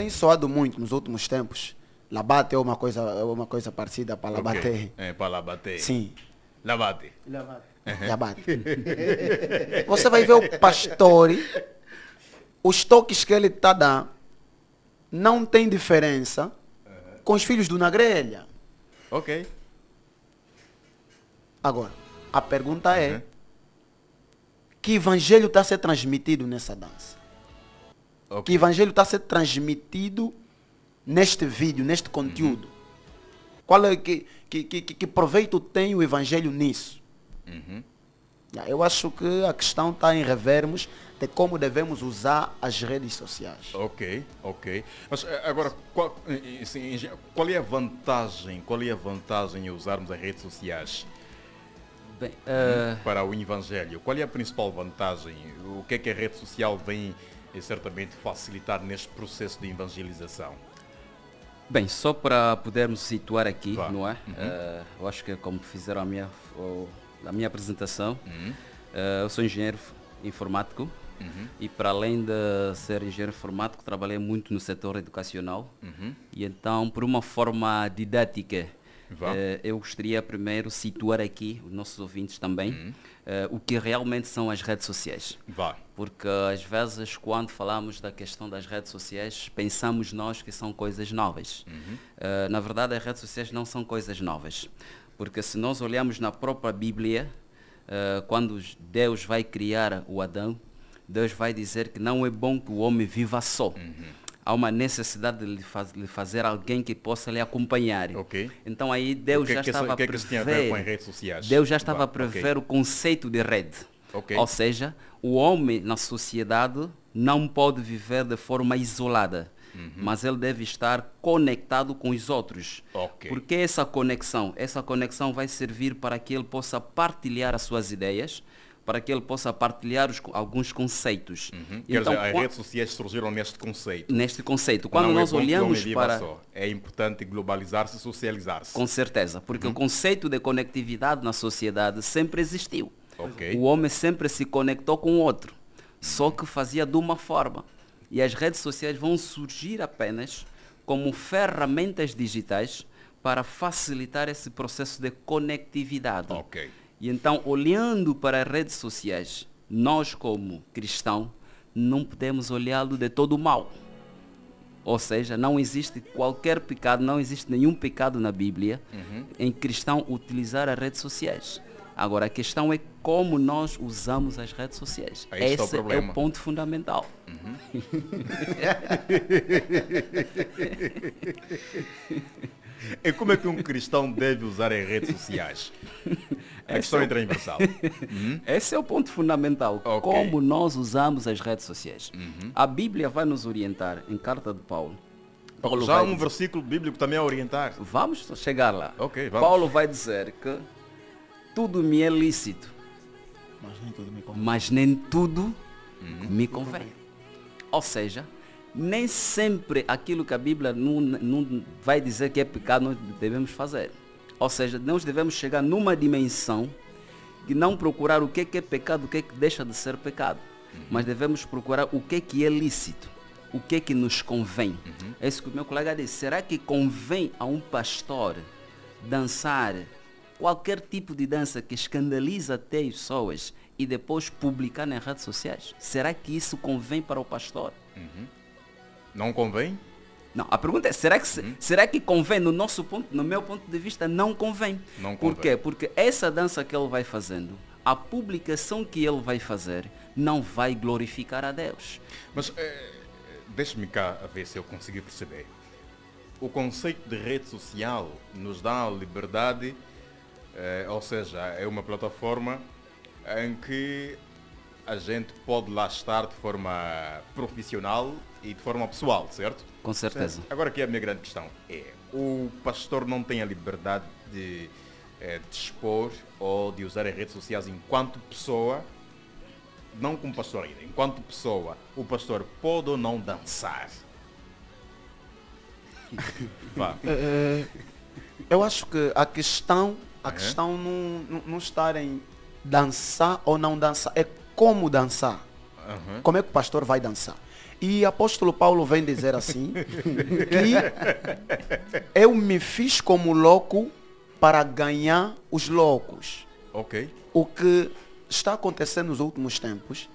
tem soado muito nos últimos tempos. Labate é uma coisa parecida para Labate. É, para Labate. Sim. Labate. Labate. Você vai ver o pastor, os toques que ele está dando, não tem diferença com os filhos do Nagrelha. Ok. Agora, a pergunta é, que evangelho está a ser transmitido nessa dança? Ok. Que evangelho está a ser transmitido neste vídeo, neste conteúdo? Qual é que proveito tem o evangelho nisso? Eu acho que a questão está em revermos de como devemos usar as redes sociais. Ok. Mas agora, qual é a vantagem? Qual é a vantagem em usarmos as redes sociais? Bem, para o evangelho? Qual é a principal vantagem? O que é que a rede social vem certamente facilitar neste processo de evangelização? bem, só para podermos situar aqui, Vá. não é? Eu acho que é como fizeram a minha apresentação, eu sou engenheiro informático e para além de ser engenheiro informático, trabalhei muito no setor educacional e então, por uma forma didática, eu gostaria primeiro situar aqui, os nossos ouvintes também, o que realmente são as redes sociais. Porque às vezes quando falamos da questão das redes sociais, pensamos nós que são coisas novas. Na verdade, as redes sociais não são coisas novas. Porque se nós olharmos na própria Bíblia, quando Deus vai criar o Adão, Deus vai dizer que não é bom que o homem viva só. Há uma necessidade de lhe fazer alguém que possa lhe acompanhar. Então aí Deus já estava a prever, Deus já estava a prever o conceito de rede. Ou seja, o homem na sociedade não pode viver de forma isolada, mas ele deve estar conectado com os outros. Porque essa conexão vai servir para que ele possa partilhar as suas ideias, para que ele possa partilhar alguns conceitos. Então, as redes sociais surgiram neste conceito. Neste conceito. Quando nós olhamos para... É importante globalizar-se e socializar-se. Com certeza, porque o conceito de conectividade na sociedade sempre existiu. O homem sempre se conectou com o outro, só que fazia de uma forma. E as redes sociais vão surgir apenas como ferramentas digitais para facilitar esse processo de conectividade. E então, olhando para as redes sociais, nós como cristãos, não podemos olhá-lo de todo mal. Ou seja, não existe qualquer pecado, não existe nenhum pecado na Bíblia em cristão utilizar as redes sociais. Agora, a questão é como nós usamos as redes sociais. Esse é o ponto fundamental. E como é que um cristão deve usar as redes sociais? A questão é transversal. Esse é o ponto fundamental. Como nós usamos as redes sociais. A Bíblia vai nos orientar em Carta de Paulo. Já um versículo bíblico também a orientar. Vamos chegar lá. Vamos. Paulo vai dizer que tudo me é lícito, mas nem tudo me convém. Ou seja, nem sempre aquilo que a Bíblia não vai dizer que é pecado nós devemos fazer. Ou seja, nós devemos chegar numa dimensão de não procurar o que é pecado, o que deixa de ser pecado, mas devemos procurar o que é lícito, o que nos convém. É isso que o meu colega disse. Será que convém a um pastor dançar qualquer tipo de dança que escandaliza até as pessoas e depois publicar nas redes sociais? Será que isso convém para o pastor? Não convém? Não, a pergunta é, será que convém? No meu ponto de vista, não convém. Por quê? Porque essa dança que ele vai fazendo, a publicação que ele vai fazer, não vai glorificar a Deus. Mas deixe-me cá a ver se eu consegui perceber. O conceito de rede social nos dá a liberdade, ou seja, é uma plataforma em que a gente pode lá estar de forma profissional e de forma pessoal, certo? Com certeza. Agora aqui a minha grande questão é, o pastor não tem a liberdade de expor ou de usar as redes sociais enquanto pessoa, não como pastor ainda, enquanto pessoa, o pastor pode ou não dançar? Eu acho que a questão não está em dançar ou não dançar, é como dançar. Como é que o pastor vai dançar? E apóstolo Paulo vem dizer assim, que eu me fiz como louco para ganhar os loucos. Ok. O que está acontecendo nos últimos tempos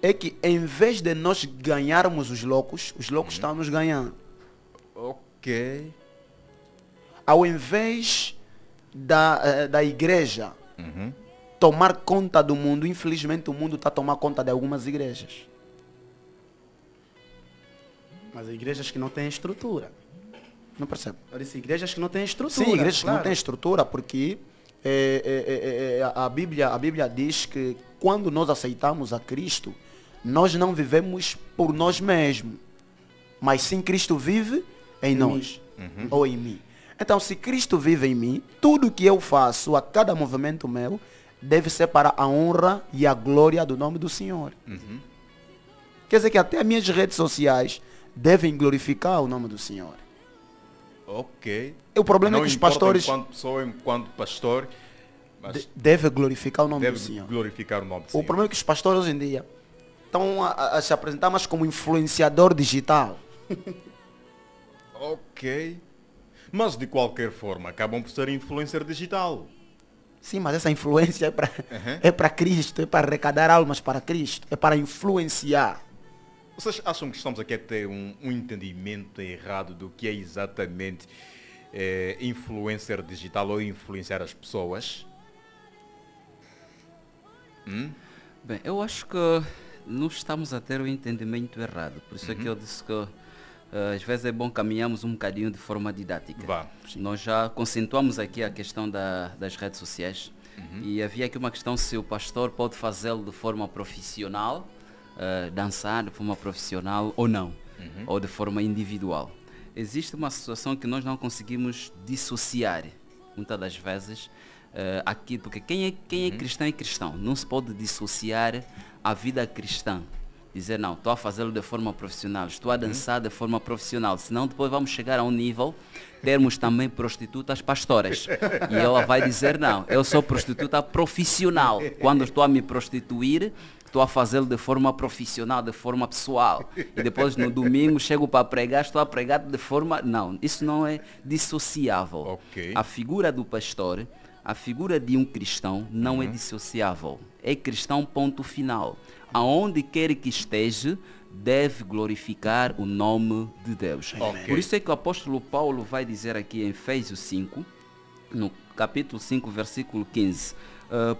é que em vez de nós ganharmos os loucos estão nos ganhando. Ok. Ao invés da igreja tomar conta do mundo, infelizmente o mundo está a tomar conta de algumas igrejas. Mas igrejas que não têm estrutura. Não percebo. Eu disse igrejas que não têm estrutura. Sim, igrejas que não claro. têm estrutura, porque a Bíblia diz que quando nós aceitamos a Cristo, nós não vivemos por nós mesmos, mas sim Cristo vive em nós, ou em mim. Então, se Cristo vive em mim, tudo que eu faço, a cada movimento meu, deve ser para a honra e a glória do nome do Senhor. Quer dizer que até as minhas redes sociais devem glorificar o nome do Senhor. Ok. O problema Não é que os importa pastores enquanto pessoa, enquanto pastor, mas devem glorificar o nome do deve Senhor. glorificar o nome do O Senhor. problema é que os pastores hoje em dia estão a se apresentar mais como influenciador digital. Ok. Mas de qualquer forma, acabam por ser influencer digital. Sim, mas essa influência é para Cristo, é para arrecadar almas para Cristo, é para influenciar. Vocês acham que estamos aqui a ter um entendimento errado do que é exatamente influencer digital ou influenciar as pessoas? Bem, eu acho que não estamos a ter o entendimento errado. Por isso é que eu disse que às vezes é bom caminharmos um bocadinho de forma didática. Vá. Nós já concentramos aqui a questão das redes sociais e havia aqui uma questão se o pastor pode fazê-lo de forma profissional, dançar de forma profissional ou não, ou de forma individual. Existe uma situação que nós não conseguimos dissociar, muitas das vezes, aqui, porque quem é cristão é cristão, não se pode dissociar a vida cristã. Dizer, não, estou a fazê-lo de forma profissional, estou a dançar de forma profissional, senão depois vamos chegar a um nível, termos também prostitutas pastoras. E ela vai dizer, não, eu sou prostituta profissional. Quando estou a me prostituir, estou a fazê-lo de forma profissional, de forma pessoal. E depois no domingo chego para pregar, estou a pregar de forma... Não, isso não é dissociável. Ok. A figura do pastor, a figura de um cristão não é dissociável. É cristão, ponto final. Aonde quer que esteja, deve glorificar o nome de Deus. Ok. Por isso é que o apóstolo Paulo vai dizer aqui em Efésios 5, no capítulo 5, versículo 15.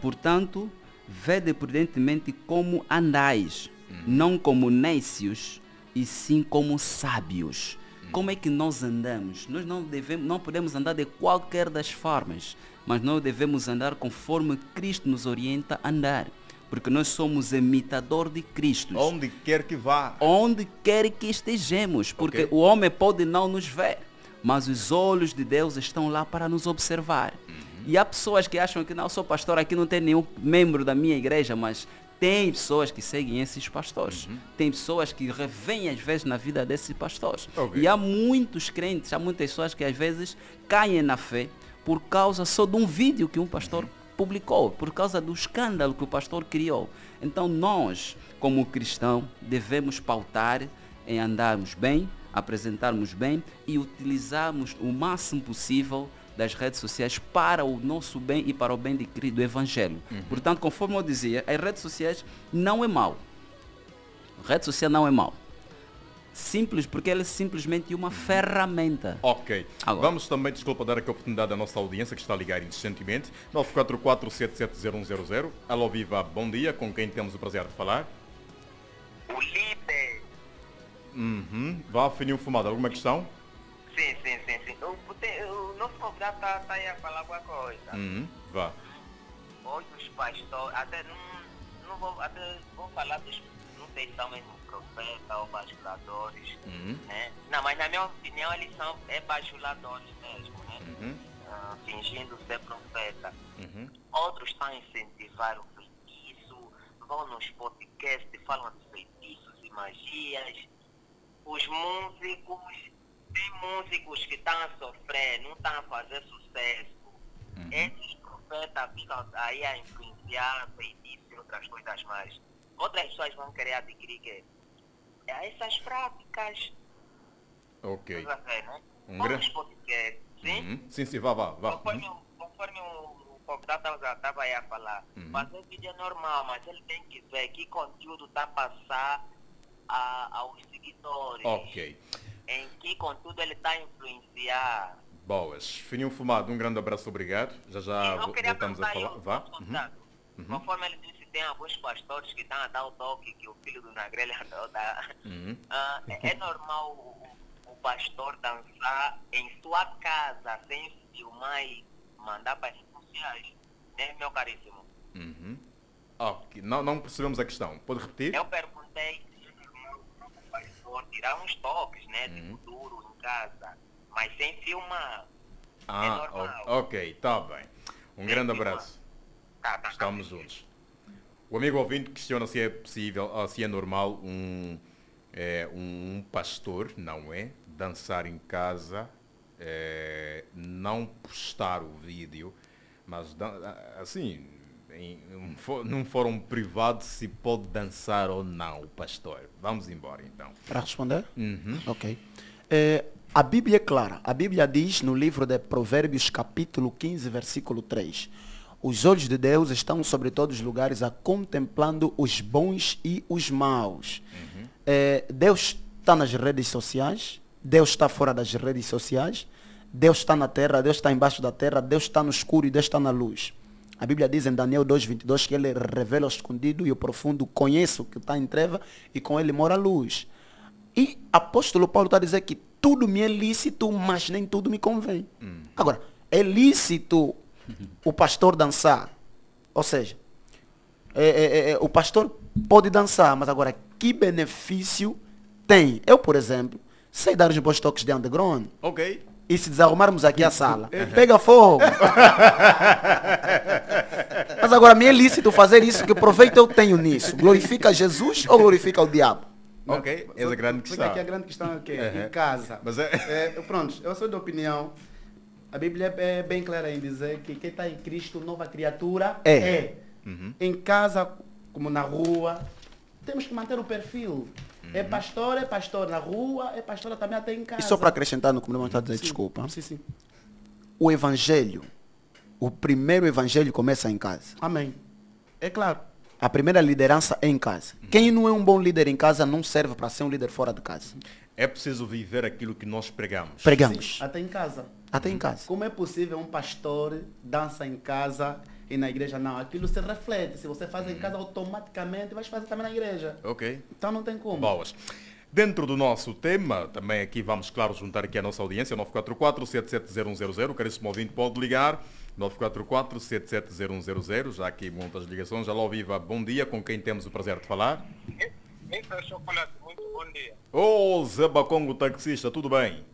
Portanto, vede prudentemente como andais, não como nécios, e sim como sábios. Como é que nós andamos? Nós não podemos andar de qualquer das formas, mas nós devemos andar conforme Cristo nos orienta a andar. Porque nós somos imitador de Cristo. Onde quer que vá. Onde quer que estejamos. Porque Ok. o homem pode não nos ver, mas os olhos de Deus estão lá para nos observar. E há pessoas que acham que não, sou pastor, aqui não tem nenhum membro da minha igreja, mas tem pessoas que seguem esses pastores. Tem pessoas que revêm às vezes na vida desses pastores. Ok. E há muitos crentes, há muitas pessoas que às vezes caem na fé por causa só de um vídeo que um pastor publicou, por causa do escândalo que o pastor criou. Então nós, como cristão, devemos pautar em andarmos bem, apresentarmos bem e utilizarmos o máximo possível das redes sociais para o nosso bem e para o bem do Evangelho. Portanto, conforme eu dizia, as redes sociais não é mau. Rede social não é mau. Simples, porque ela é simplesmente uma ferramenta. Ok. Agora. Vamos também, desculpa, dar aqui a oportunidade à nossa audiência que está a ligar insistentemente. 944-770100. Alô, viva, bom dia. Com quem temos o prazer de falar? O líder. Vá, fininho fumado. Alguma questão? Sim. O nosso convidado está aí a falar alguma coisa. Vá. Hoje os pastores, até vou falar dos, não sei se são mesmo profetas ou bajuladores, né? Não, mas na minha opinião eles são bajuladores mesmo, né? Fingindo ser profeta. Outros estão a incentivar o feitiço, vão nos podcasts e falam de feitiços e magias. Os músicos, tem músicos que estão a sofrer, não estão a fazer sucesso. Esses profetas ficam aí a influenciar feitiços e outras coisas mais. Outras pessoas vão querer adquirir que essas práticas. Ok. Estás a ver, né? Um Outros grande... podcasts, sim? Sim, vá. Conforme o convidado estava aí a falar, fazer vídeo é normal, mas ele tem que ver que conteúdo está a passar aos seguidores. Ok. Em que conteúdo ele está a influenciar. Boas. Fininho Fumado, um grande abraço, obrigado. Já Eu queria voltamos a perguntar falar. aí, Vá. convidado, conforme ele disse, tem alguns pastores que estão a dar o toque que o filho do Nagrelha não dá. É normal o pastor dançar em sua casa, sem filmar e mandar para as redes sociais, né, meu caríssimo? Ok. Não percebemos a questão. Pode repetir? Eu perguntei se é normal o pastor tirar uns toques, né, tipo duro em casa, mas sem filmar. É normal. Ok, tá bem. Um grande abraço. Tá. Estamos juntos. O amigo ouvinte questiona se é possível, se é normal um pastor, não é, dançar em casa, não postar o vídeo, mas assim, num fórum privado, se pode dançar ou não o pastor. Vamos embora então. Para responder? Ok. A Bíblia é clara. A Bíblia diz no livro de Provérbios, capítulo 15, versículo 3. Os olhos de Deus estão sobre todos os lugares, contemplando os bons e os maus. Deus está nas redes sociais, Deus está fora das redes sociais, Deus está na terra, Deus está embaixo da terra, Deus está no escuro e Deus está na luz. A Bíblia diz em Daniel 2:22 que ele revela o escondido e o profundo, conhece o que está em treva e com ele mora a luz. E apóstolo Paulo está a dizer que tudo me é lícito, mas nem tudo me convém. Agora, é lícito o pastor dançar. Ou seja, o pastor pode dançar, mas agora, que benefício tem? Eu, por exemplo, sei dar os bons toques de underground. Ok. E se desarrumarmos aqui a sala, pega fogo. Mas agora, me é lícito fazer isso, que proveito eu tenho nisso? Glorifica Jesus ou glorifica o diabo? Ok, essa é a grande Porque questão. aqui a grande questão é o quê? Em casa. Mas Pronto, eu sou da opinião. A Bíblia é bem clara em dizer que quem está em Cristo, nova criatura é. Em casa, como na rua, temos que manter o perfil. É pastor na rua, é pastora também até em casa. E só para acrescentar no que o está a dizer, desculpa. Sim. O evangelho, o primeiro evangelho começa em casa. Amém. É claro. A primeira liderança é em casa. Quem não é um bom líder em casa não serve para ser um líder fora de casa. é preciso viver aquilo que nós pregamos. Pregamos. Sim, até em casa. Até em casa. Como é possível um pastor dança em casa e na igreja não? Aquilo se reflete. Se você faz em casa, automaticamente vai fazer também na igreja. Ok. Então não tem como. Boas. Dentro do nosso tema, também aqui vamos, claro, juntar aqui a nossa audiência, 944-77010. Caríssimo ouvinte, pode ligar, 944-77010. Já aqui muitas ligações. Alô, viva, bom dia, com quem temos o prazer de falar? Então, Chocolate, muito bom dia. Ô, Zé Bacongo, taxista, tudo bem?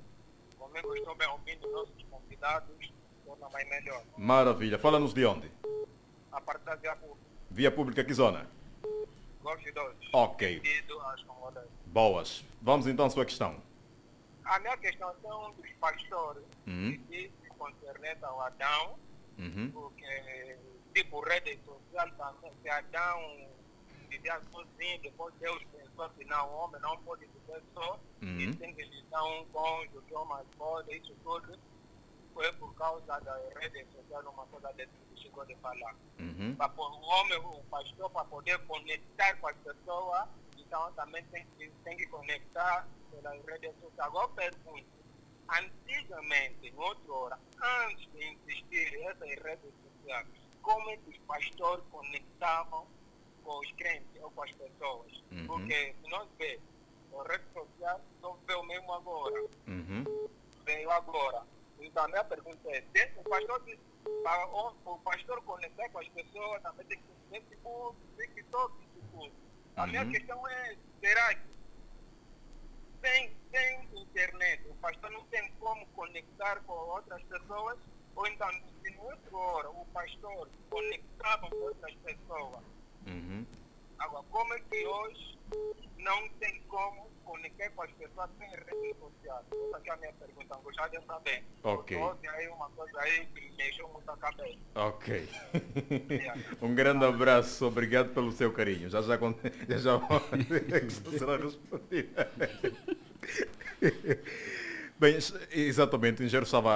Comigo estou bem ouvindo nossos convidados, torna mais melhor. Maravilha. Fala-nos de onde? A parte da via pública, Via pública, que zona? Golf 2. Ok. Devido às comodas. Boas. Vamos então à sua questão. A minha questão é um dos pastores que disse concernente ao Adão, porque, tipo, rede social também, se Adão vivia sozinho, depois Deus pensou que não, o homem não pode viver só, e tem que lhe dar um cônjuge, que o mais pode, isso tudo foi por causa da rede social, uma coisa desse que chegou de falar. Para o homem, o pastor, para poder conectar com as pessoas, então também tem que conectar pelas redes sociais. Agora eu pergunto, antigamente, em outra hora, antes de existir essas redes sociais, como é que os pastores conectavam com os crentes ou com as pessoas? Porque se nós vemos as redes sociais, só vê o mesmo agora. Veio agora. Então a minha pergunta é, o pastor diz, para o pastor conectar com as pessoas, também tem que ter Facebook, TikTok e tudo. A minha questão é, será que sem internet o pastor não tem como conectar com outras pessoas? Ou então, se em outra hora o pastor conectava com outras pessoas? Agora, como é que hoje não tem como conectar com as pessoas sem redes sociais. Essa aqui é a minha pergunta, gostaria de saber. Ok. Houve aí uma coisa aí que me mexeu muito a cabeça. Ok. Um grande abraço, obrigado pelo seu carinho. Já será respondida. Bem, exatamente, o engenheiro estava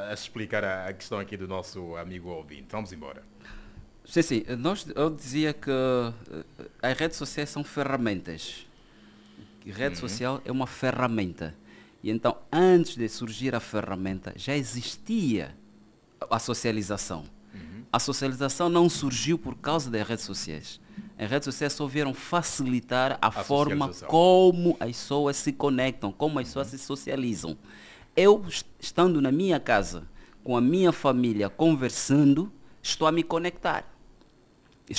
a explicar a questão aqui do nosso amigo ouvinte. Vamos embora. Sim. Eu dizia que as redes sociais são ferramentas. E rede social é uma ferramenta. E então, antes de surgir a ferramenta, já existia a socialização. A socialização não surgiu por causa das redes sociais. As redes sociais só vieram facilitar a forma como as pessoas se conectam, como as pessoas se socializam. Eu, estando na minha casa, com a minha família, conversando, estou a me conectar. E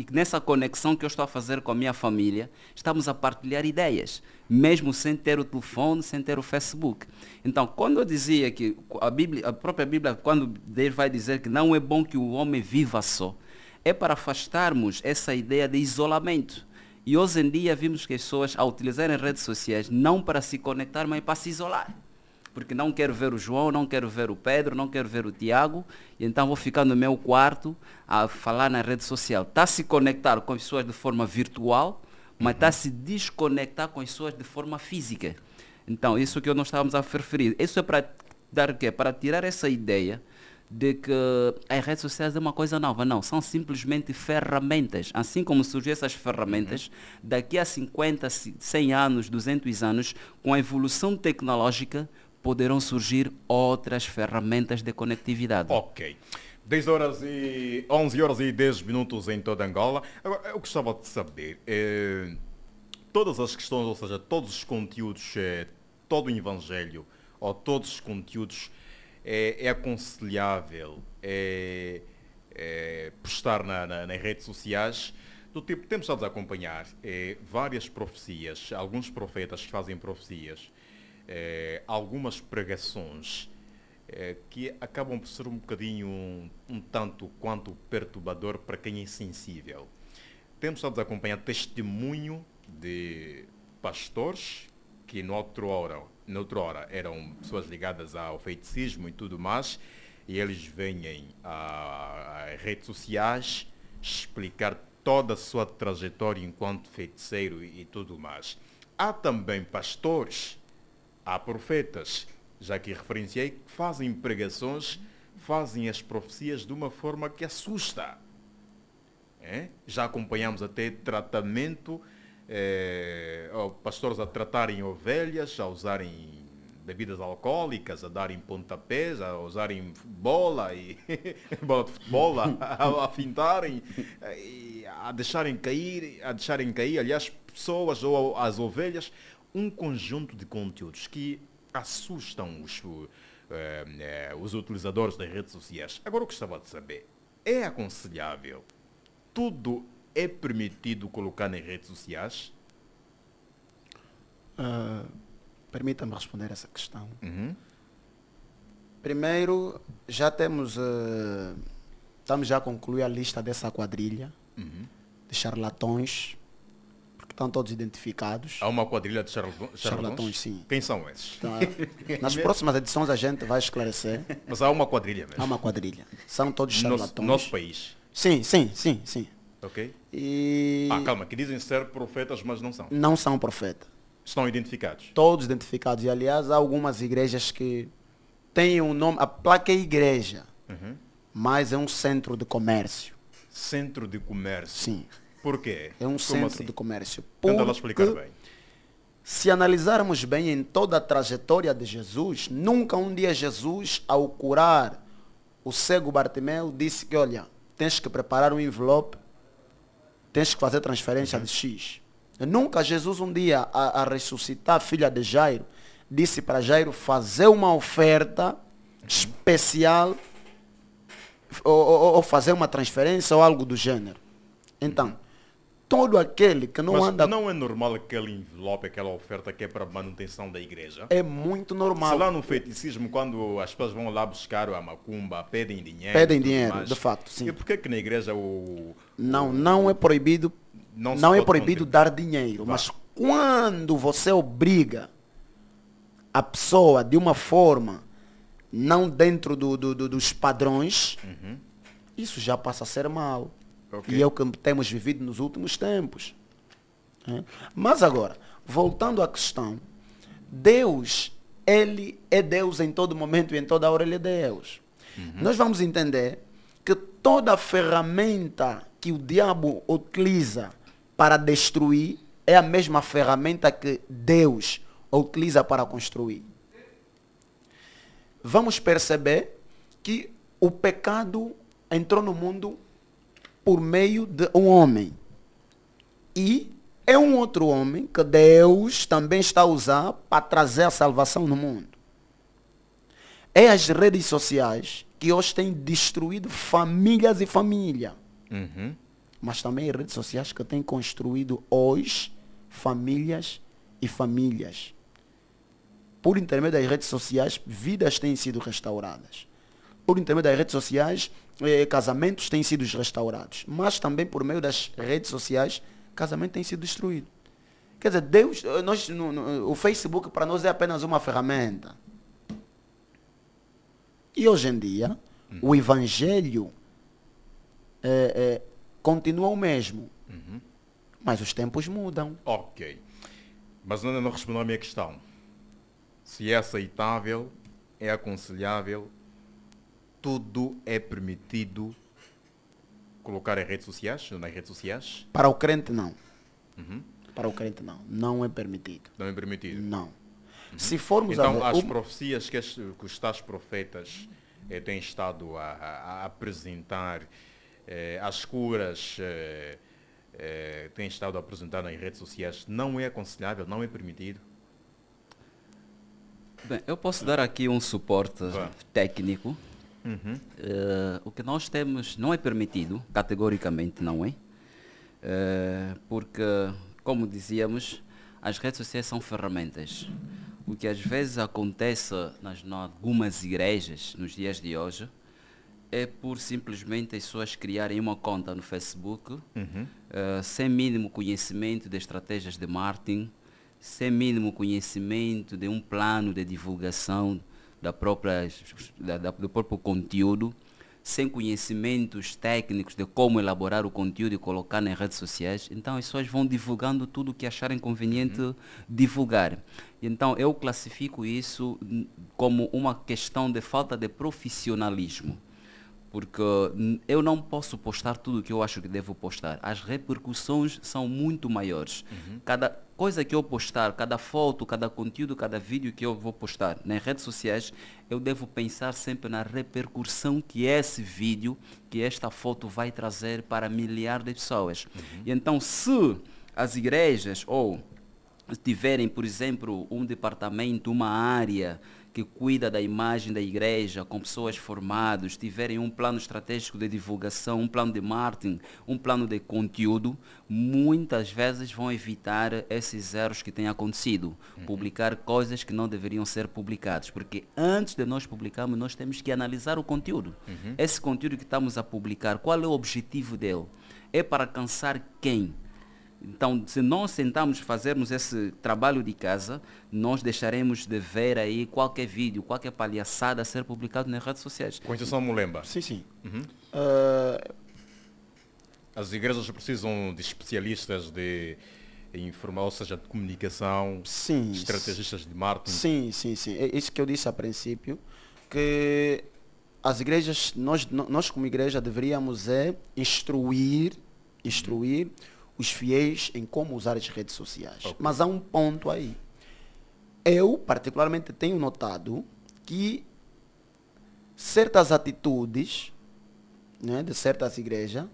nessa conexão que eu estou a fazer com a minha família, estamos a partilhar ideias, mesmo sem ter o telefone, sem ter o Facebook. Então, quando eu dizia que a própria Bíblia, quando Deus vai dizer que não é bom que o homem viva só, é para afastarmos essa ideia de isolamento. E hoje em dia vimos que as pessoas, ao utilizarem redes sociais, não para se conectar, mas para se isolar. Porque não quero ver o João, não quero ver o Pedro, não quero ver o Tiago, e então vou ficar no meu quarto a falar na rede social. Está a se conectar com as pessoas de forma virtual, mas está a se desconectar com as pessoas de forma física. Então, isso que nós estávamos a referir. Isso é para dar o quê? Para tirar essa ideia de que as redes sociais é uma coisa nova. Não, são simplesmente ferramentas. Assim como surgiram essas ferramentas, daqui a 50, 100 anos, 200 anos, com a evolução tecnológica, poderão surgir outras ferramentas de conectividade. Ok. 11 horas e 10 minutos em toda Angola. Agora, eu gostava de saber, todas as questões, ou seja, todos os conteúdos, todo o Evangelho, ou todos os conteúdos, é aconselhável postar nas redes sociais, do tipo, temos estado a acompanhar várias profecias, alguns profetas que fazem profecias, algumas pregações que acabam por ser um bocadinho, um tanto quanto perturbador para quem é sensível. Temos estado a acompanhar testemunho de pastores que noutra hora eram pessoas ligadas ao feiticismo e tudo mais, e eles vêm às redes sociais explicar toda a sua trajetória enquanto feiticeiro e tudo mais. Há também pastores, há profetas, já que referenciei, que fazem pregações, fazem as profecias de uma forma que assusta. Já acompanhamos até tratamento, pastores a tratarem ovelhas, a usarem bebidas alcoólicas, a darem pontapés, a usarem bola de futebol, a fintarem, a deixarem cair, aliás, pessoas ou as ovelhas, um conjunto de conteúdos que assustam os utilizadores das redes sociais. Agora, eu gostava de saber, é aconselhável? Tudo é permitido colocar nas redes sociais? Permita-me responder essa questão. Primeiro, já temos, estamos já a concluir a lista dessa quadrilha de charlatões, porque estão todos identificados. Há uma quadrilha de Charlatões, sim. Quem são esses? Então, nas próximas edições a gente vai esclarecer. Mas há uma quadrilha mesmo? Há uma quadrilha. São todos charlatões. Nosso país? Sim. Ok. E... calma, que dizem ser profetas, mas não são. Não são profetas. Estão identificados? Todos identificados. E, aliás, há algumas igrejas que têm um nome... A placa é igreja, mas é um centro de comércio. Centro de comércio? Sim. Por quê? É um Como centro assim? de comércio. Tenta lá explicar bem. Se analisarmos bem em toda a trajetória de Jesus, nunca um dia Jesus, ao curar o cego Bartimeu, disse que, olha, tens que preparar um envelope, tens que fazer transferência de X. Nunca Jesus um dia, a ressuscitar a filha de Jairo, disse para Jairo fazer uma oferta especial ou fazer uma transferência ou algo do gênero. Então, todo aquele que não Mas anda... não é normal aquele envelope, aquela oferta que é para manutenção da igreja? É muito normal. Se lá no feiticismo, quando as pessoas vão lá buscar a macumba, pedem dinheiro. Pedem tudo dinheiro, mais. de facto, sim. E por que na igreja Não é proibido, não é proibido dar dinheiro, mas quando você obriga a pessoa de uma forma não dentro dos padrões, isso já passa a ser mal. Ok. E é o que temos vivido nos últimos tempos. Mas agora, voltando à questão, Deus, ele é Deus em todo momento e em toda hora ele é Deus. Nós vamos entender que toda ferramenta que o diabo utiliza para destruir é a mesma ferramenta que Deus utiliza para construir. Vamos perceber que o pecado entrou no mundo por meio de um homem. E é um outro homem que Deus também está a usar para trazer a salvação no mundo. É as redes sociais que hoje têm destruído famílias e família. Mas também as redes sociais que têm construído hoje famílias e famílias. Por intermédio das redes sociais, vidas têm sido restauradas. Por intermédio das redes sociais, casamentos têm sido restaurados. Mas também por meio das redes sociais, casamento tem sido destruído. Quer dizer, Deus, o Facebook para nós é apenas uma ferramenta. E hoje em dia, o evangelho continua o mesmo. Mas os tempos mudam. Ok. Mas ainda não respondeu a minha questão. Se é aceitável, é aconselhável, tudo é permitido colocar em redes sociais, nas redes sociais? Para o crente, não. Para o crente, não. Não é permitido. Não é permitido? Não. Se formos Então, a ver... as profecias que os tais profetas têm estado a apresentar, as curas têm estado a apresentar nas redes sociais, não é aconselhável, não é permitido? Bem, eu posso dar aqui um suporte técnico. O que nós temos não é permitido, categoricamente não é, porque, como dizíamos, as redes sociais são ferramentas. O que às vezes acontece em algumas igrejas nos dias de hoje é por simplesmente as pessoas criarem uma conta no Facebook sem mínimo conhecimento de estratégias de marketing, sem mínimo conhecimento de um plano de divulgação do próprio conteúdo, sem conhecimentos técnicos de como elaborar o conteúdo e colocar nas redes sociais. Então as pessoas vão divulgando tudo o que acharem conveniente divulgar. Então eu classifico isso como uma questão de falta de profissionalismo. Porque eu não posso postar tudo o que eu acho que devo postar. As repercussões são muito maiores. Cada coisa que eu postar, cada foto, cada conteúdo, cada vídeo que eu vou postar nas redes sociais, eu devo pensar sempre na repercussão que esse vídeo, que esta foto vai trazer para milhares de pessoas. E então, se as igrejas ou tiverem, por exemplo, um departamento, uma área que cuida da imagem da igreja, com pessoas formadas, tiverem um plano estratégico de divulgação, um plano de marketing, um plano de conteúdo, muitas vezes vão evitar esses erros que têm acontecido. Publicar coisas que não deveriam ser publicadas, porque antes de nós publicarmos, nós temos que analisar o conteúdo. Esse conteúdo que estamos a publicar, qual é o objetivo dele? É para alcançar quem? Então, se nós sentarmos fazermos esse trabalho de casa, nós deixaremos de ver aí qualquer vídeo, qualquer palhaçada a ser publicado nas redes sociais. Conceição Mulemba. Sim. As igrejas precisam de especialistas de informação, ou seja, de comunicação, Sim. estrategistas de marketing. Sim. É isso que eu disse a princípio, que as igrejas, nós como igreja deveríamos instruir os fiéis em como usar as redes sociais. Okay. Mas há um ponto aí. Eu, particularmente, tenho notado que certas atitudes, né, de certas igrejas,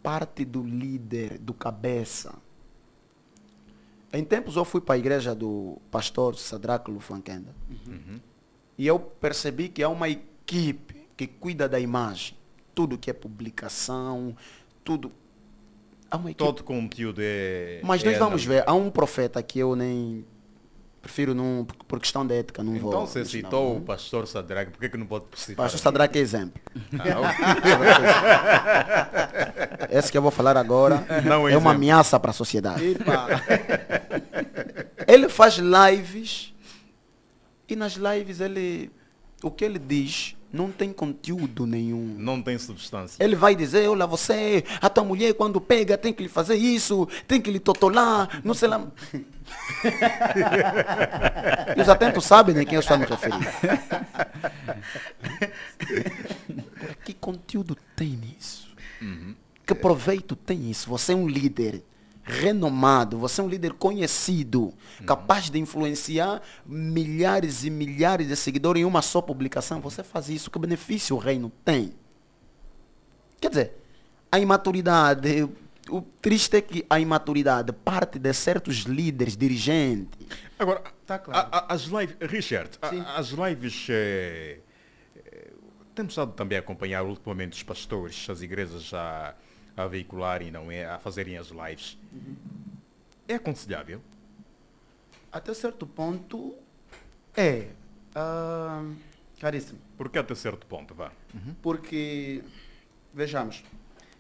parte do líder, do cabeça. Em tempos eu fui para a igreja do pastor Sadraque Lufankenda. E eu percebi que há uma equipe que cuida da imagem. Tudo que é publicação, tudo. há uma equipe. Todo conteúdo é... Mas nós é vamos ver, analisado. há um profeta que eu nem... Prefiro não, por questão de ética, não vou... Então você mencionar, citou não. o pastor Sadraque, por que não pode citar? Pastor Sadraque é exemplo. Ah, Esse que eu vou falar agora Não é é uma exemplo. ameaça para a sociedade. Epa. Ele faz lives e nas lives o que ele diz não tem conteúdo nenhum. não tem substância. Ele vai dizer, olha, você, a tua mulher quando pega tem que lhe fazer isso, tem que lhe totolar, não sei lá. E os atentos sabem de quem eu estou me referindo. Que conteúdo tem nisso? Que proveito tem isso? Você é um líder renomado, você é um líder conhecido, capaz de influenciar milhares e milhares de seguidores em uma só publicação. Você faz isso, que benefício o reino tem? Quer dizer, a imaturidade, o triste é que a imaturidade parte de certos líderes, dirigentes. Agora, Tá claro. as lives, Richard, Sim. as lives, temos estado também a acompanhar ultimamente os pastores, as igrejas a veicularem, não é, a fazerem as lives. É aconselhável? Até certo ponto, é. Caríssimo. Porque até certo ponto, vá. Porque, vejamos,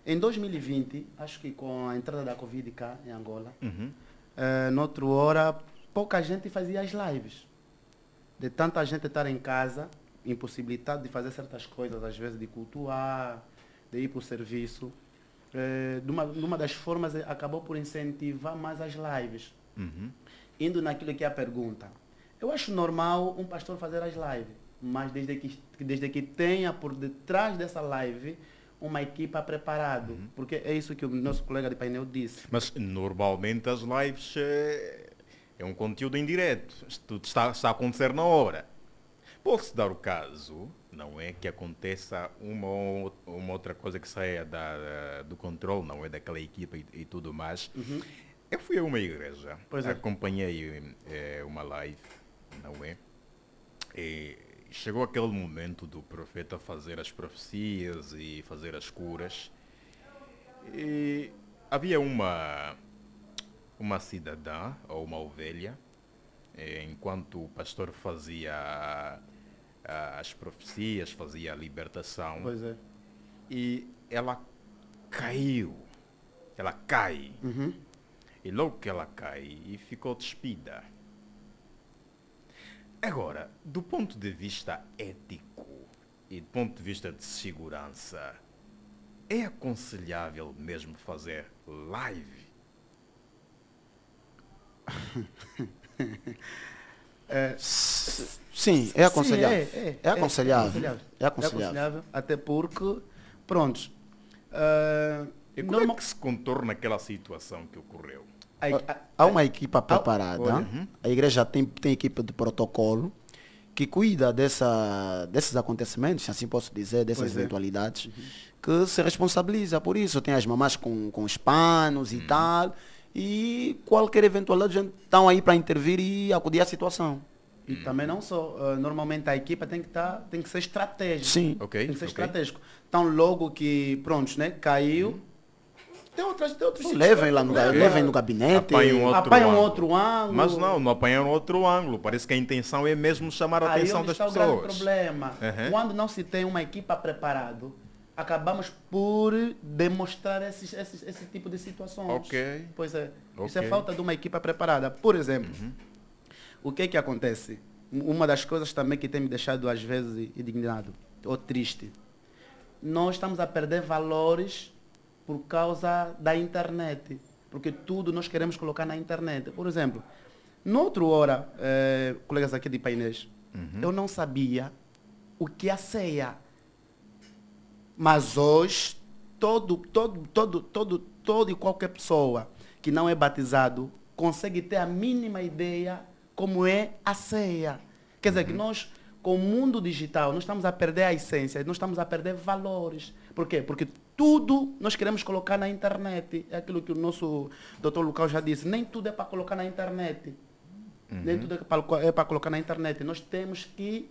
em 2020, acho que com a entrada da Covid cá em Angola, noutra hora, pouca gente fazia as lives. De tanta gente estar em casa, impossibilitado de fazer certas coisas, às vezes de cultuar, de ir para o serviço. Numa das formas, acabou por incentivar mais as lives. Indo naquilo que é a pergunta. Eu acho normal um pastor fazer as lives, mas desde que tenha por detrás dessa live uma equipa preparada. Porque é isso que o nosso colega de painel disse. Mas normalmente as lives é um conteúdo indireto. Isto está a acontecer na hora. Pode-se dar o caso, não é, que aconteça uma outra coisa que saia do controle, não é, daquela equipa e tudo mais. Eu fui a uma igreja, Pois é. acompanhei uma live, não é? E chegou aquele momento do profeta fazer as profecias e fazer as curas. E havia uma cidadã ou uma ovelha, enquanto o pastor fazia as profecias, fazia a libertação, Pois é. e ela caiu. Ela cai. E logo que ela cai, e ficou despida. Agora, do ponto de vista ético e do ponto de vista de segurança, é aconselhável mesmo fazer live? Sim, é aconselhável. Sim, É aconselhável. É É aconselhável. aconselhável, até porque, prontos. E como é que se contorna aquela situação que ocorreu? Há uma equipa preparada. olha. A igreja tem equipe de protocolo que cuida desses acontecimentos, se assim posso dizer, dessas Pois é. eventualidades, que se responsabiliza por isso. Tem as mamás com os panos e tal, e qualquer eventualidade, a gente estão aí para intervir e acudir à situação. E também não só, normalmente a equipa tem que ser estratégica. Sim. Ok, Tem que ser ok. estratégico. Então logo que, prontos, né, caiu, tem outros sítios Levem lá no, para- levem no gabinete. Apanham um outro ângulo. Mas não apanham outro ângulo. Parece que a intenção é mesmo chamar a Aí atenção onde das está o grande pessoas. problema. Uhum. Quando não se tem uma equipa preparada, acabamos por demonstrar esse tipo de situações. Ok. Pois é. Isso Ok. é falta de uma equipa preparada. Por exemplo, o que é que acontece? Uma das coisas também que tem me deixado às vezes indignado ou triste. Nós estamos a perder valores por causa da internet. Porque tudo nós queremos colocar na internet. Por exemplo, noutra hora, colegas aqui de painéis, eu não sabia o que é a ceia. Mas hoje, todo e qualquer pessoa que não é batizado consegue ter a mínima ideia como é a ceia. Quer dizer que nós, com o mundo digital, nós estamos a perder a essência, nós estamos a perder valores. Por quê? Porque tudo nós queremos colocar na internet. É aquilo que o nosso doutor Lucas já disse. Nem tudo é para colocar na internet. Nem tudo é para colocar na internet. Nós temos que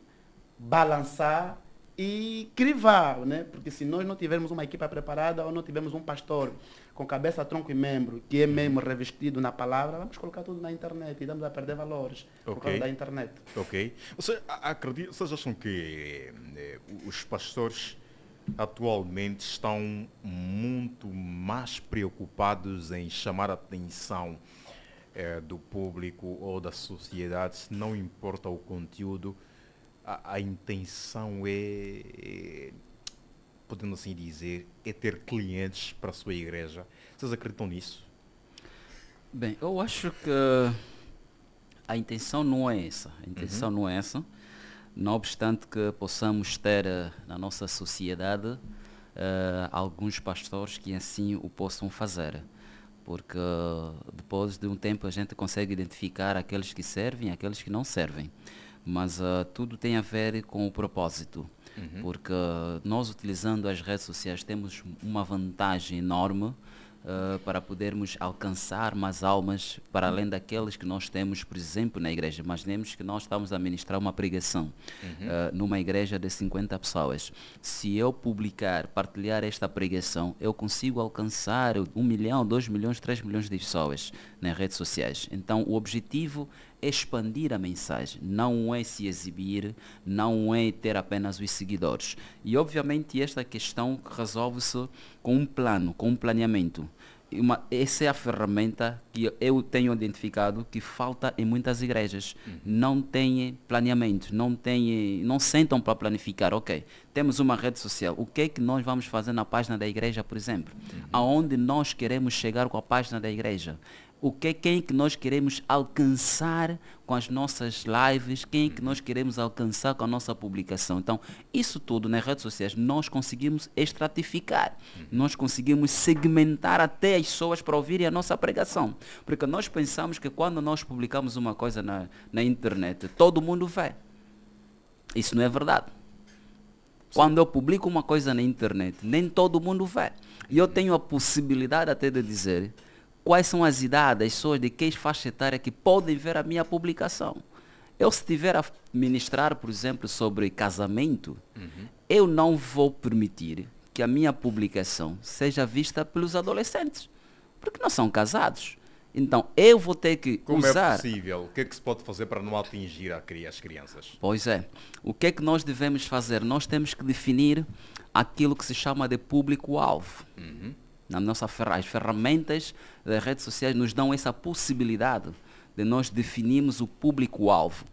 balançar e crivar, né? Porque se nós não tivermos uma equipa preparada ou não tivermos um pastor com cabeça, tronco e membro, que é mesmo revestido na palavra, vamos colocar tudo na internet e estamos a perder valores por causa da internet. Ok. Vocês acham que os pastores atualmente estão muito mais preocupados em chamar a atenção do público ou da sociedade, não importa o conteúdo, a intenção podemos assim dizer, é ter clientes para a sua igreja? Vocês acreditam nisso? Bem, eu acho que a intenção não é essa. A intenção não é essa. Não obstante que possamos ter na nossa sociedade alguns pastores que assim o possam fazer. Porque depois de um tempo a gente consegue identificar aqueles que servem e aqueles que não servem. Mas tudo tem a ver com o propósito. Porque nós, utilizando as redes sociais, temos uma vantagem enorme para podermos alcançar mais almas para além daqueles que nós temos, por exemplo, na igreja. Imaginemos que nós estamos a ministrar uma pregação numa igreja de 50 pessoas. Se eu publicar, partilhar esta pregação, eu consigo alcançar 1 milhão, 2 milhões, 3 milhões de pessoas nas redes sociais. Então, o objetivo é expandir a mensagem, não é se exibir, não é ter apenas os seguidores. E, obviamente, esta questão resolve-se com um plano, com um planeamento. Essa é a ferramenta que eu tenho identificado que falta em muitas igrejas. Não têm planeamento, não sentam para planificar. Ok, temos uma rede social, o que é que nós vamos fazer na página da igreja, por exemplo? Aonde nós queremos chegar com a página da igreja? Quem é que nós queremos alcançar com as nossas lives, quem é que nós queremos alcançar com a nossa publicação. Então, isso tudo nas redes sociais nós conseguimos estratificar, nós conseguimos segmentar até as pessoas para ouvirem a nossa pregação. Porque nós pensamos que quando nós publicamos uma coisa na internet, todo mundo vê. Isso não é verdade. Quando eu publico uma coisa na internet, nem todo mundo vê. E eu tenho a possibilidade até de dizer quais são as idades, as pessoas de que faixa etária que podem ver a minha publicação. Eu, se estiver a ministrar, por exemplo, sobre casamento, eu não vou permitir que a minha publicação seja vista pelos adolescentes, porque não são casados. Então, eu vou ter que usar... Como é possível? O que é que se pode fazer para não atingir as crianças? Pois é. O que é que nós devemos fazer? Nós temos que definir aquilo que se chama de público-alvo. As ferramentas das redes sociais nos dão essa possibilidade de nós definirmos o público-alvo.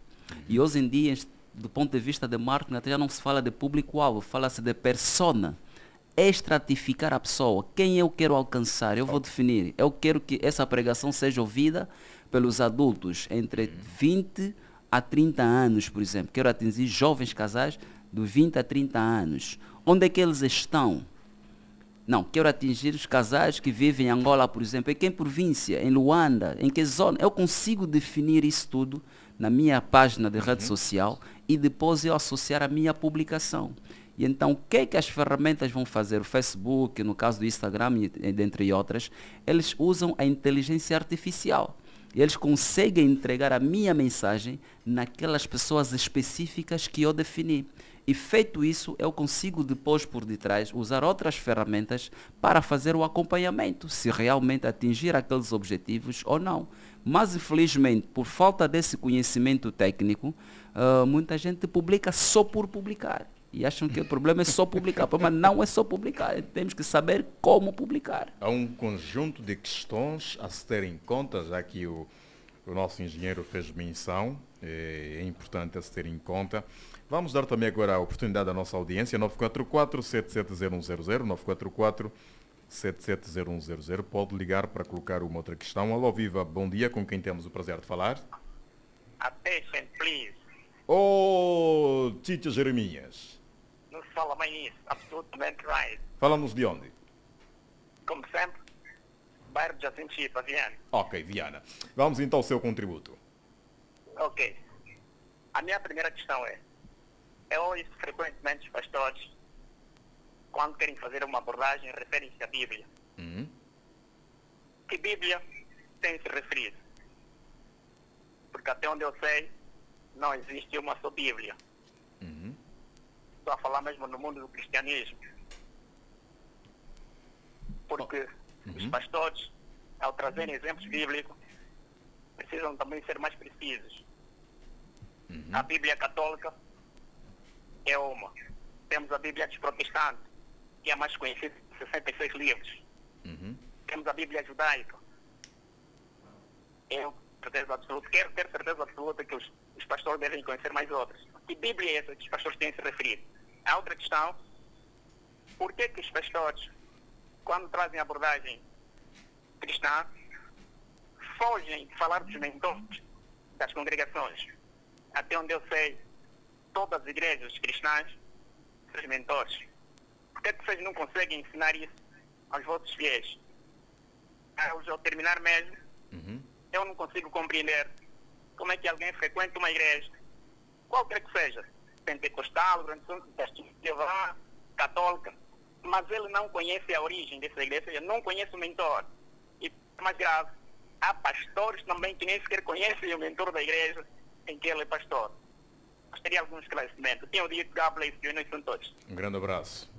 E hoje em dia, do ponto de vista de marketing, até já não se fala de público-alvo, fala-se de persona. É estratificar a pessoa. Quem eu quero alcançar? Eu vou definir. Eu quero que essa pregação seja ouvida pelos adultos entre 20 a 30 anos, por exemplo. Quero atingir jovens casais de 20 a 30 anos. Onde é que eles estão? Não, quero atingir os casais que vivem em Angola, por exemplo. Em que província? Em Luanda? Em que zona? Eu consigo definir isso tudo na minha página de rede social e depois eu associar a minha publicação. E então, o que é que as ferramentas vão fazer? O Facebook, no caso do Instagram, dentre outras, eles usam a inteligência artificial. E eles conseguem entregar a minha mensagem naquelas pessoas específicas que eu defini. E feito isso, eu consigo depois, por detrás, usar outras ferramentas para fazer o acompanhamento, se realmente atingir aqueles objetivos ou não. Mas, infelizmente, por falta desse conhecimento técnico, muita gente publica só por publicar. E acham que o problema é só publicar. Mas não é só publicar. Temos que saber como publicar. Há um conjunto de questões a se ter em conta, já que o nosso engenheiro fez menção. É importante a se ter em conta. Vamos dar também agora a oportunidade à nossa audiência. 944-770100, 944-770100. Pode ligar para colocar uma outra questão. Alô, viva, bom dia. Com quem temos o prazer de falar? Attention, please. Oh, Tito Jeremias. Não se fala mais nisso. Absolutamente right. Fala-nos de onde? Como sempre, bairro de Jacinto Chipa, Viana. Ok, Viana. Vamos então ao seu contributo. Ok. A minha primeira questão é, eu ouço frequentemente os pastores, quando querem fazer uma abordagem, referem-se à Bíblia. Que Bíblia tem se referido? Porque até onde eu sei, não existe uma só Bíblia. Estou a falar mesmo no mundo do cristianismo. Porque os pastores, ao trazerem exemplos bíblicos, precisam também ser mais precisos. A Bíblia católica é uma. Temos a Bíblia dos protestantes, que é a mais conhecida, 66 livros. Temos a Bíblia judaica. Eu certeza absoluta, quero ter certeza absoluta que os pastores devem conhecer mais outras. Que Bíblia é essa que os pastores têm se referido? A outra questão, por que os pastores, quando trazem abordagem cristã, fogem de falar dos mentores das congregações? Até onde eu sei, todas as igrejas cristãs são mentores. Por que vocês não conseguem ensinar isso aos vossos fiéis? Ao terminar mesmo, eu não consigo compreender como é que alguém frequenta uma igreja, qualquer que seja, pentecostal, católica, mas ele não conhece a origem dessa igreja, ou seja, não conhece o mentor. E mais grave, há pastores também que nem sequer conhecem o mentor da igreja em que ele é pastor. Gostaria de algum esclarecimento. Tinha dito, God bless you, nós são todos. Um grande abraço.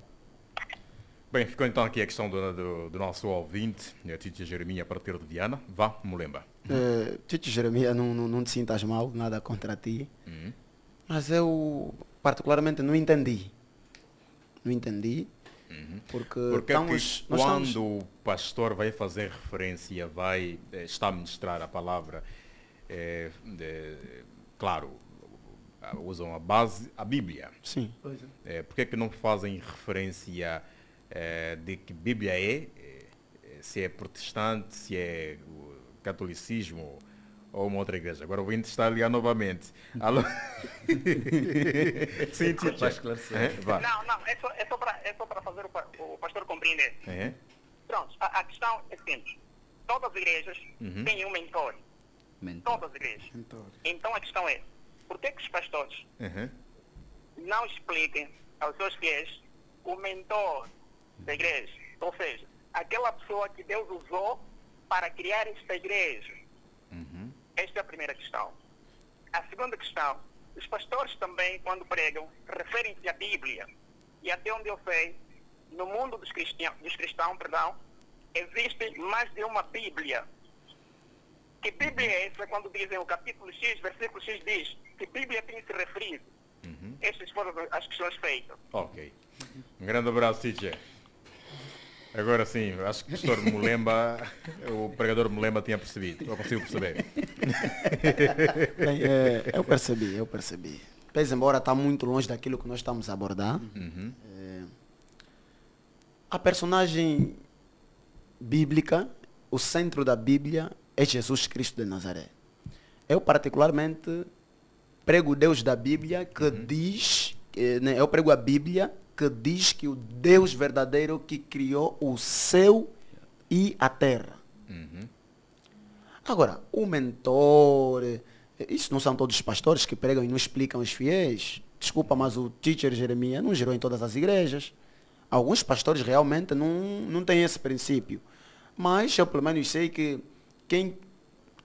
Bem, ficou então aqui a questão do nosso ouvinte, a Tite Jeremias, a partir de Viana. Vá, Mulemba. Tite Jeremias, não te sintas mal, nada contra ti. Mas eu, particularmente, não entendi. Não entendi. Porque estamos, quando o pastor vai fazer referência, está a ministrar a palavra, claro, usam a base, a Bíblia. Sim. Por que não fazem referência de que Bíblia se é protestante, se é o catolicismo ou uma outra igreja? Agora o ouvinte está a ligar novamente. Alô? Sim, Vai esclarecer. É só para fazer o pastor compreender. Pronto, a questão é simples. Todas as igrejas têm um mentor. Todas as igrejas. Então a questão é, por que os pastores não expliquem aos seus fiéis o mentor da igreja? Ou seja, aquela pessoa que Deus usou para criar esta igreja. Esta é a primeira questão. A segunda questão, os pastores também, quando pregam, referem-se à Bíblia. E até onde eu sei, no mundo dos cristãos, existe mais de uma Bíblia. Que Bíblia é essa quando dizem o capítulo X, versículo X diz? Que Bíblia tem se referido? Estas foram as questões feitas. Ok. Um grande abraço, teacher. Agora sim, acho que o pastor Mulemba, o pregador Mulemba tinha percebido. Eu consigo perceber. Bem, eu percebi. Pese embora está muito longe daquilo que nós estamos a abordar, a personagem bíblica, o centro da Bíblia, é Jesus Cristo de Nazaré. Eu particularmente prego o Deus da Bíblia que diz, eu prego a Bíblia que diz que o Deus verdadeiro que criou o céu e a terra. Agora, o mentor, isso não são todos os pastores que pregam e não explicam os fiéis. Desculpa, mas o teacher Jeremias não gerou em todas as igrejas. Alguns pastores realmente não têm esse princípio. Mas eu pelo menos sei que quem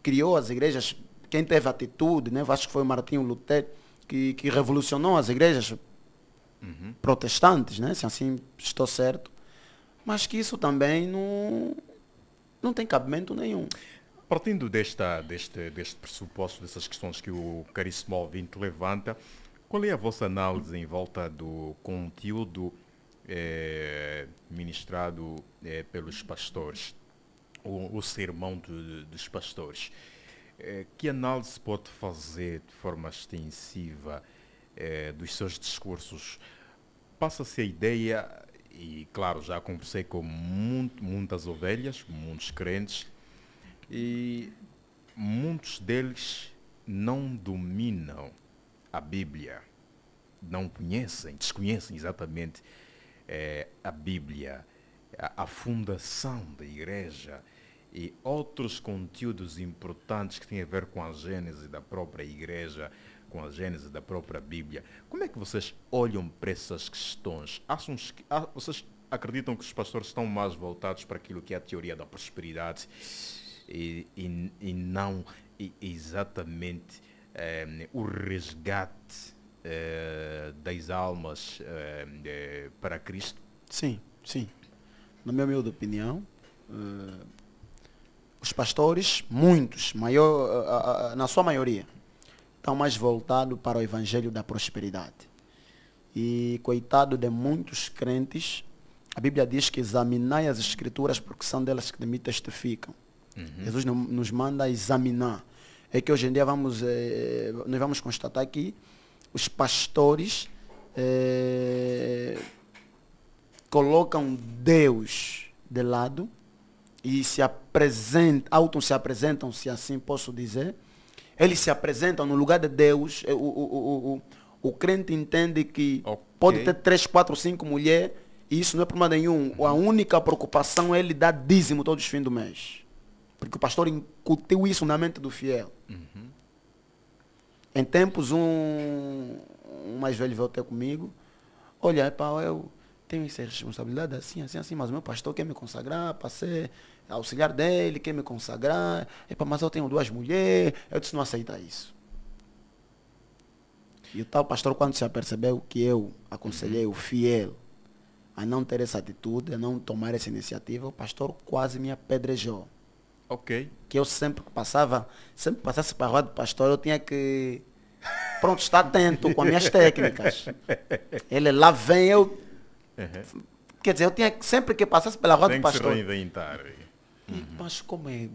criou as igrejas, quem teve atitude, né? Acho que foi o Martinho Lutero que revolucionou as igrejas protestantes, né? Se assim estou certo. Mas que isso também não tem cabimento nenhum. Partindo deste pressuposto, dessas questões que o caríssimo ouvinte levanta, qual é a vossa análise em volta do conteúdo ministrado pelos pastores, o sermão dos pastores? Que análise pode fazer de forma extensiva dos seus discursos? Passa-se a ideia, e claro, já conversei com muitas ovelhas, muitos crentes, e muitos deles não dominam a Bíblia, não conhecem, desconhecem exatamente a Bíblia, a fundação da igreja e outros conteúdos importantes que têm a ver com a gênese da própria igreja, com a gênese da própria Bíblia. Como é que vocês olham para essas questões? Vocês acreditam que os pastores estão mais voltados para aquilo que é a teoria da prosperidade e não exatamente o resgate das almas para Cristo? Sim, sim. Na minha humilde opinião, os pastores, muitos, na sua maioria, estão mais voltados para o evangelho da prosperidade. E coitado de muitos crentes, a Bíblia diz que examinai as escrituras porque são delas que de mim testificam. Jesus nos manda examinar. É que hoje em dia nós vamos constatar que os pastores colocam Deus de lado e se apresentam, se assim posso dizer. Eles se apresentam no lugar de Deus. O crente entende que pode ter 3, 4, 5 mulheres e isso não é problema nenhum. A única preocupação é ele dar dízimo todos os fins do mês. Porque o pastor incutiu isso na mente do fiel. Em tempos, um mais velho veio até comigo. Olha, eu tenho essa responsabilidade assim, mas o meu pastor quer me consagrar para ser auxiliar dele, quer me consagrar. Mas eu tenho 2 mulheres. Eu disse, não aceita isso. E o tal pastor, quando se apercebeu que eu aconselhei o fiel a não ter essa atitude, a não tomar essa iniciativa, o pastor quase me apedrejou. Ok. Que eu sempre passasse para a rua do pastor, eu tinha que estar atento com as minhas técnicas. Ele lá vem, quer dizer, eu tinha que, sempre que passasse pela rua do pastor. Tem que se reinventar. Mas como é?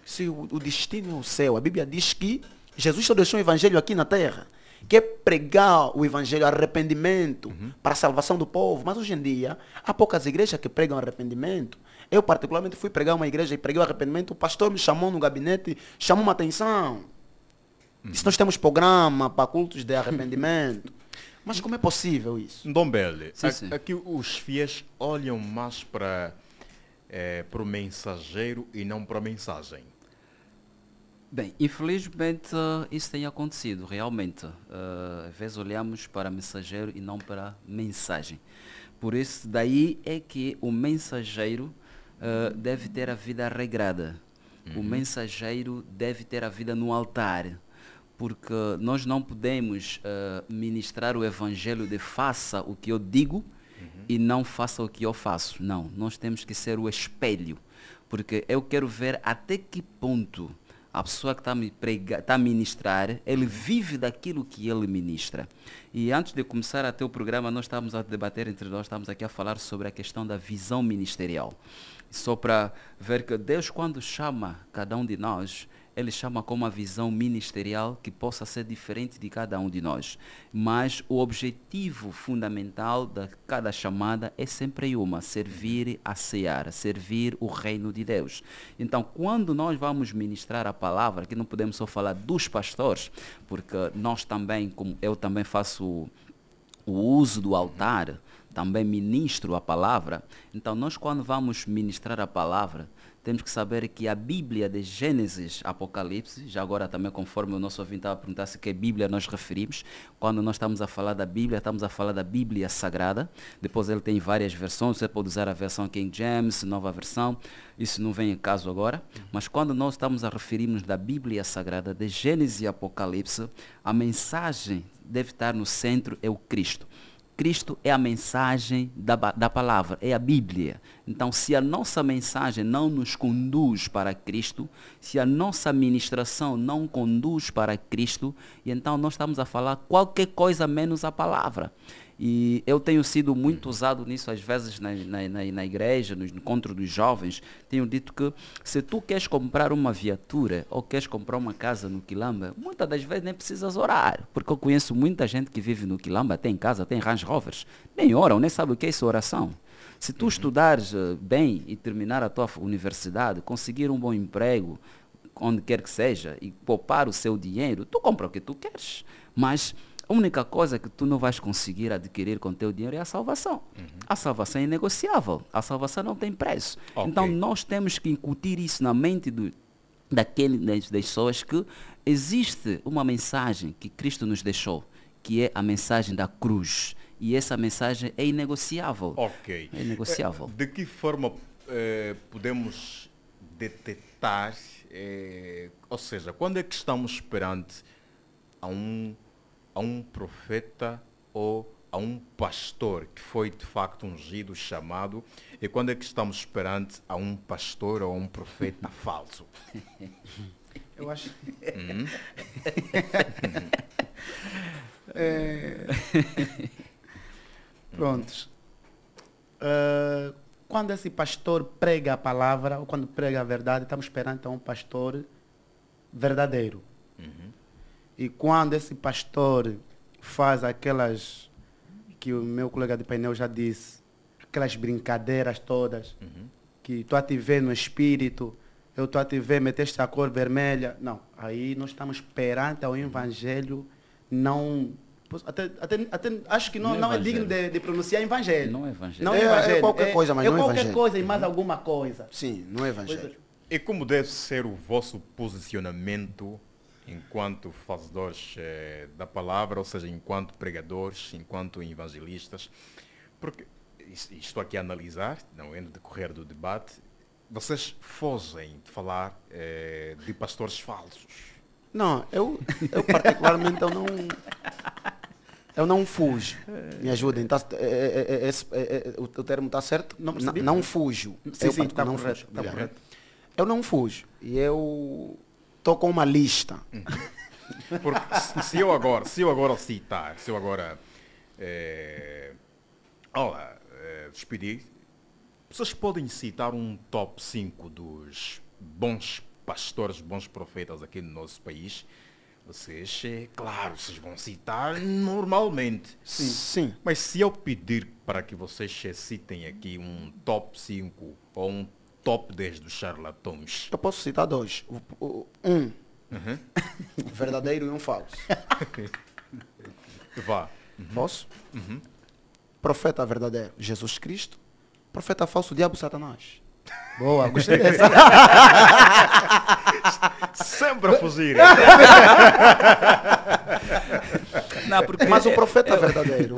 Se o destino é o céu, a Bíblia diz que Jesus só deixou o evangelho aqui na terra, que é pregar o evangelho, arrependimento, para a salvação do povo. Mas hoje em dia, há poucas igrejas que pregam arrependimento. Eu particularmente fui pregar uma igreja e preguei o arrependimento, o pastor me chamou no gabinete, chamou uma atenção. Disse, nós temos programa para cultos de arrependimento. Mas como é possível isso? Ndombele, Sim. aqui os fiéis olham mais para o mensageiro e não para a mensagem. Bem, infelizmente isso tem acontecido, realmente. Às vezes olhamos para mensageiro e não para mensagem. Por isso, daí é que o mensageiro deve ter a vida regrada. O mensageiro deve ter a vida no altar. Porque nós não podemos ministrar o evangelho de faça o que eu digo e não faça o que eu faço. Não, nós temos que ser o espelho. Porque eu quero ver até que ponto a pessoa que está a ministrar, ele vive daquilo que ele ministra. E antes de começar até o programa, nós estávamos a debater entre nós, estamos aqui a falar sobre a questão da visão ministerial. Só para ver que Deus, quando chama cada um de nós, Ele chama com uma visão ministerial que possa ser diferente de cada um de nós. Mas o objetivo fundamental de cada chamada é sempre uma: servir a seara, servir o reino de Deus. Então, quando nós vamos ministrar a palavra, que não podemos só falar dos pastores, porque nós também, como eu também faço o uso do altar, também ministro a palavra. Então, nós quando vamos ministrar a palavra, temos que saber que a Bíblia de Gênesis, Apocalipse, já agora também conforme o nosso ouvinte estava a perguntar se que Bíblia nós referimos, quando nós estamos a falar da Bíblia, estamos a falar da Bíblia Sagrada. Depois ele tem várias versões, você pode usar a versão King James, nova versão, isso não vem em caso agora, mas quando nós estamos a referirmos da Bíblia Sagrada, de Gênesis e Apocalipse, a mensagem deve estar no centro, é o Cristo. Cristo é a mensagem da palavra, é a Bíblia. Então, se a nossa mensagem não nos conduz para Cristo, se a nossa ministração não conduz para Cristo, então nós estamos a falar qualquer coisa menos a palavra. E eu tenho sido muito usado nisso, às vezes na igreja, no encontro dos jovens, tenho dito que se tu queres comprar uma viatura ou queres comprar uma casa no Quilamba, muitas das vezes nem precisas orar, porque eu conheço muita gente que vive no Quilamba, tem casa, tem Range Rovers, nem oram, nem sabe o que é essa oração. Se tu estudares bem e terminar a tua universidade, conseguir um bom emprego, onde quer que seja, e poupar o seu dinheiro, tu compra o que tu queres, mas a única coisa que tu não vais conseguir adquirir com teu dinheiro é a salvação. A salvação é inegociável. A salvação não tem preço. Okay. Então, nós temos que incutir isso na mente das pessoas, que existe uma mensagem que Cristo nos deixou, que é a mensagem da cruz. E essa mensagem é inegociável. Ok. É inegociável. De que forma podemos detectar, ou seja, quando é que estamos perante a a um profeta ou a um pastor que foi de facto ungido, chamado, e quando é que estamos perante a um pastor ou a um profeta falso? Eu acho. Prontos. Quando esse pastor prega a palavra, ou quando prega a verdade, estamos perante a um pastor verdadeiro. E quando esse pastor faz aquelas que o meu colega de painel já disse, aquelas brincadeiras todas, que tu a te ver no espírito, eu estou a te ver, meteste a cor vermelha. Não, aí nós estamos perante ao evangelho, não... Até acho que não é digno de pronunciar evangelho. Não é evangelho. Não é evangelho. É qualquer coisa, mas não é qualquer evangelho. coisa e mais alguma coisa. Sim, não é evangelho. E como deve ser o vosso posicionamento enquanto fazedores da palavra, ou seja, enquanto pregadores, enquanto evangelistas? Porque estou aqui a analisar, não é no decorrer do debate, vocês fogem de falar de pastores falsos. Não, eu particularmente eu não fujo. Me ajudem. O termo está certo? Não percebi. Não fujo. Sim, sim, particularmente está não correto. fujo. Está Obrigado. correto. Eu não fujo. E eu estou com uma lista. Porque se eu agora citar, despedir, vocês podem citar um top 5 dos bons pastores, bons profetas aqui no nosso país. Vocês, claro, vocês vão citar normalmente. Sim. Mas se eu pedir para que vocês citem aqui um top 5 ou um top 10 dos charlatões. Eu posso citar dois. Um verdadeiro e um falso. Vá. Posso? Profeta verdadeiro, Jesus Cristo. Profeta falso, diabo Satanás. Boa, gostei dessa. Sempre a fugir. Não, porque Mas o profeta verdadeiro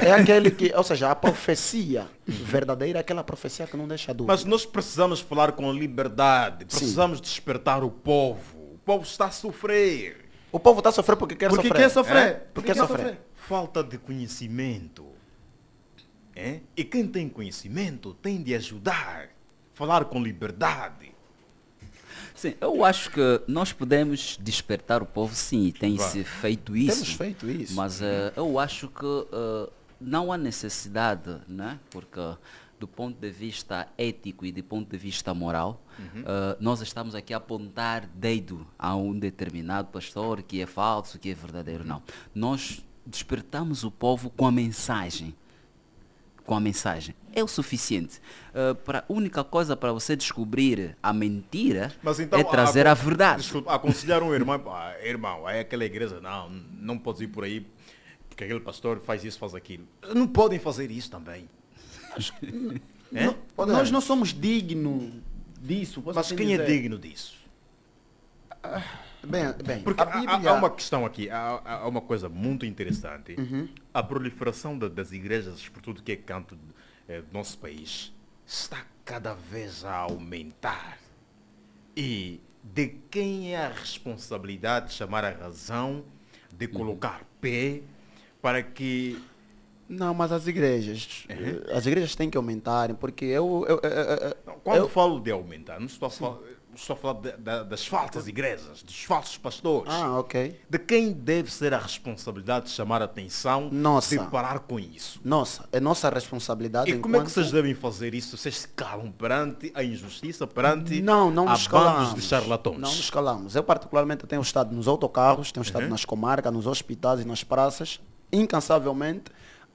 é aquele que, ou seja, a profecia verdadeira é aquela profecia que não deixa dúvida. Mas nós precisamos falar com liberdade. Precisamos despertar o povo. O povo está a sofrer. O povo está a sofrer porque quer Porque sofrer. quer sofrer. É? Porque quer sofrer. Falta de conhecimento. E quem tem conhecimento tem de ajudar. Falar com liberdade. sim, eu acho que nós podemos despertar o povo, sim, e tem-se feito isso. Temos feito isso. Mas eu acho que não há necessidade, né? Porque do ponto de vista ético e do ponto de vista moral, nós estamos aqui a apontar dedo a um determinado pastor que é falso, que é verdadeiro. Não. Nós despertamos o povo com a mensagem. Com a mensagem. É o suficiente. A única coisa para você descobrir a mentira Mas então, é trazer a verdade. Desculpa, aconselhar um irmão, irmão, é aquela igreja, não podes ir por aí, porque aquele pastor faz isso, faz aquilo. Não podem fazer isso também. Nós não somos dignos disso. posso Mas assim quem é dizer. digno disso? Bem, Porque a Bíblia... há uma questão aqui, há uma coisa muito interessante. A proliferação das igrejas, por tudo que é canto do nosso país, está cada vez a aumentar. E de quem é a responsabilidade de chamar a razão, de colocar pé, para que... Não, mas as igrejas têm que aumentarem, porque Quando eu falo de aumentar, não estou a falar das falsas igrejas, dos falsos pastores. Ok. De quem deve ser a responsabilidade de chamar a atenção, Nossa. de parar com isso? Nossa, é nossa responsabilidade. E como é que vocês devem fazer isso? Vocês se calam perante a injustiça, perante Não a nos bandos calamos. de charlatões? Não nos calamos. Eu particularmente tenho estado nos autocarros, tenho estado nas comarcas, nos hospitais e nas praças, incansavelmente,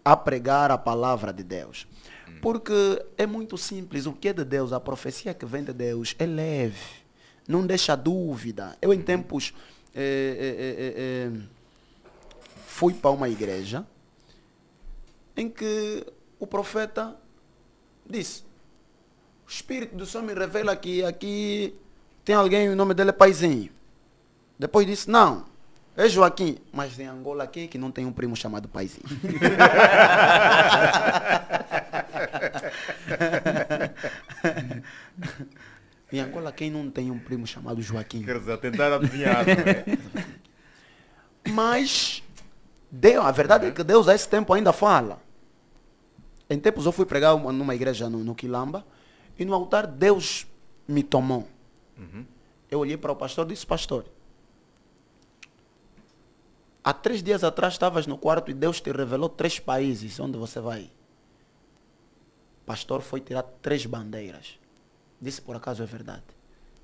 a pregar a palavra de Deus. Porque é muito simples. O que é de Deus, a profecia que vem de Deus é leve. Não deixa dúvida. Eu em tempos fui para uma igreja em que o profeta disse: o Espírito do Senhor me revela que aqui tem alguém, o nome dele é Paizinho. Depois disse: não, é Joaquim. Mas em Angola aqui que não tem um primo chamado Paizinho. Em Angola quem não tem um primo chamado Joaquim? Quer dizer, tentar adivinhar, não é? Mas A verdade é que Deus a esse tempo ainda fala. Em tempos eu fui pregar numa igreja no Quilamba e no altar Deus me tomou. Eu olhei para o pastor e disse, pastor, há 3 dias atrás estavas no quarto e Deus te revelou 3 países onde você vai. O pastor foi tirar 3 bandeiras. Disse, por acaso é verdade.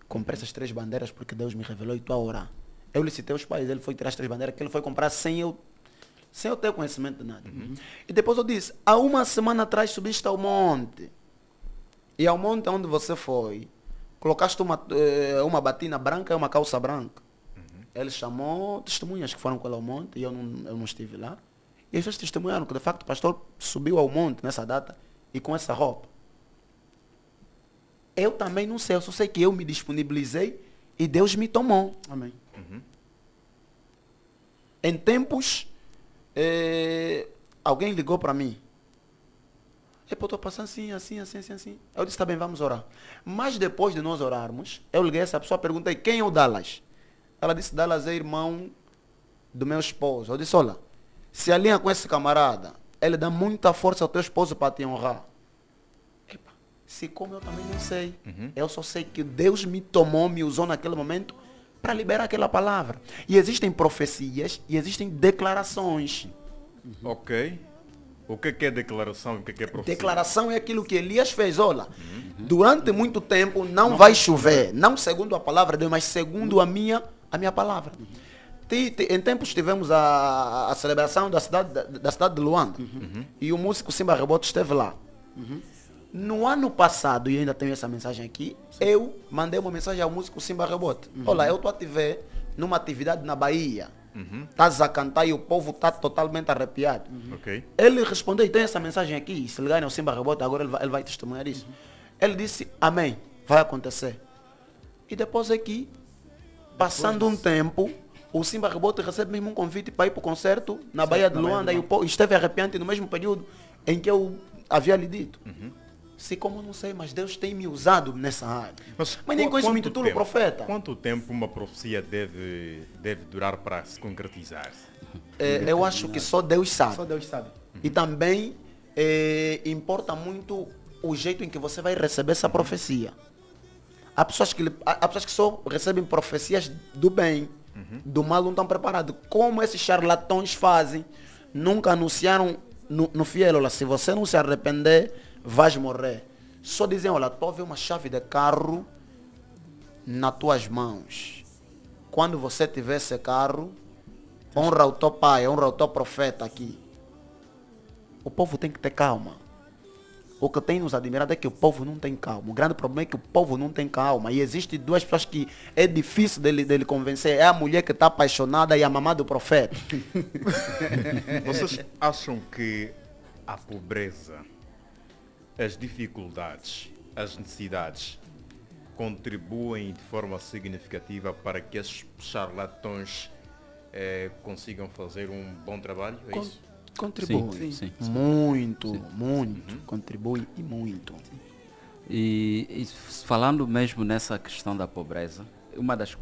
Comprei essas 3 bandeiras porque Deus me revelou e estou a orar. Eu lhe citei os países, ele foi tirar as 3 bandeiras que ele foi comprar sem eu ter conhecimento de nada. E depois eu disse, há 1 semana atrás subiste ao monte. E ao monte onde você foi, colocaste uma batina branca e uma calça branca. Ele chamou testemunhas que foram com ele ao monte e eu não estive lá. E eles testemunharam que de facto o pastor subiu ao monte nessa data e com essa roupa. Eu também não sei, eu só sei que eu me disponibilizei e Deus me tomou. Amém. Em tempos, alguém ligou para mim. Eu estou passando assim. Eu disse, tá bem, vamos orar. Mas depois de nós orarmos, eu liguei a essa pessoa, perguntei, quem é o Dallas? Ela disse, Dallas é irmão do meu esposo. Eu disse, olha, se alinha com esse camarada, ele dá muita força ao teu esposo para te honrar. Epa, se como eu também não sei. Eu só sei que Deus me tomou, me usou naquele momento para liberar aquela palavra. E existem profecias e existem declarações. Ok. O que é declaração e o que é profecia? Declaração é aquilo que Elias fez. Olha, durante muito tempo não vai chover. Não segundo a palavra de Deus, mas segundo a minha palavra. Em tempos tivemos a celebração da cidade de Luanda. E o músico Simba Rebote esteve lá. No ano passado, e ainda tenho essa mensagem aqui, eu mandei uma mensagem ao músico Simba Rebote. Olha, eu estou a te ver numa atividade na Bahia. Estás a cantar e o povo está totalmente arrepiado. Ele respondeu, e tem essa mensagem aqui, se ligarem ao Simba Rebote, agora ele vai testemunhar isso. Ele disse, amém, vai acontecer. E depois aqui, passando um tempo, o Simba Rebote recebe mesmo um convite para ir para o concerto na Bahia de Luanda, e o povo esteve arrepiante no mesmo período em que eu havia lhe dito. Se como eu não sei, mas Deus tem me usado nessa área. Mas nem com isso me intitulo profeta. Quanto tempo uma profecia deve durar para se concretizar? Eu acho que só Deus sabe. Só Deus sabe. E também importa muito o jeito em que você vai receber essa profecia. Há pessoas que só recebem profecias do bem, do mal não estão preparados. Como esses charlatões fazem, nunca anunciaram no fiel, olha, se você não se arrepender, vais morrer. Só dizem, olha, tu vê uma chave de carro nas tuas mãos. Quando você tiver esse carro, honra o teu pai, honra o teu profeta aqui. O povo tem que ter calma. O que tem nos admirado é que o povo não tem calma. O grande problema é que o povo não tem calma. E existem 2 pessoas que é difícil dele convencer. É a mulher que está apaixonada e a mamã do profeta. Vocês acham que a pobreza, as dificuldades, as necessidades contribuem de forma significativa para que esses charlatões consigam fazer um bom trabalho? É isso? Contribui. Sim. Muito. Contribui e muito. E falando mesmo nessa questão da pobreza, uma das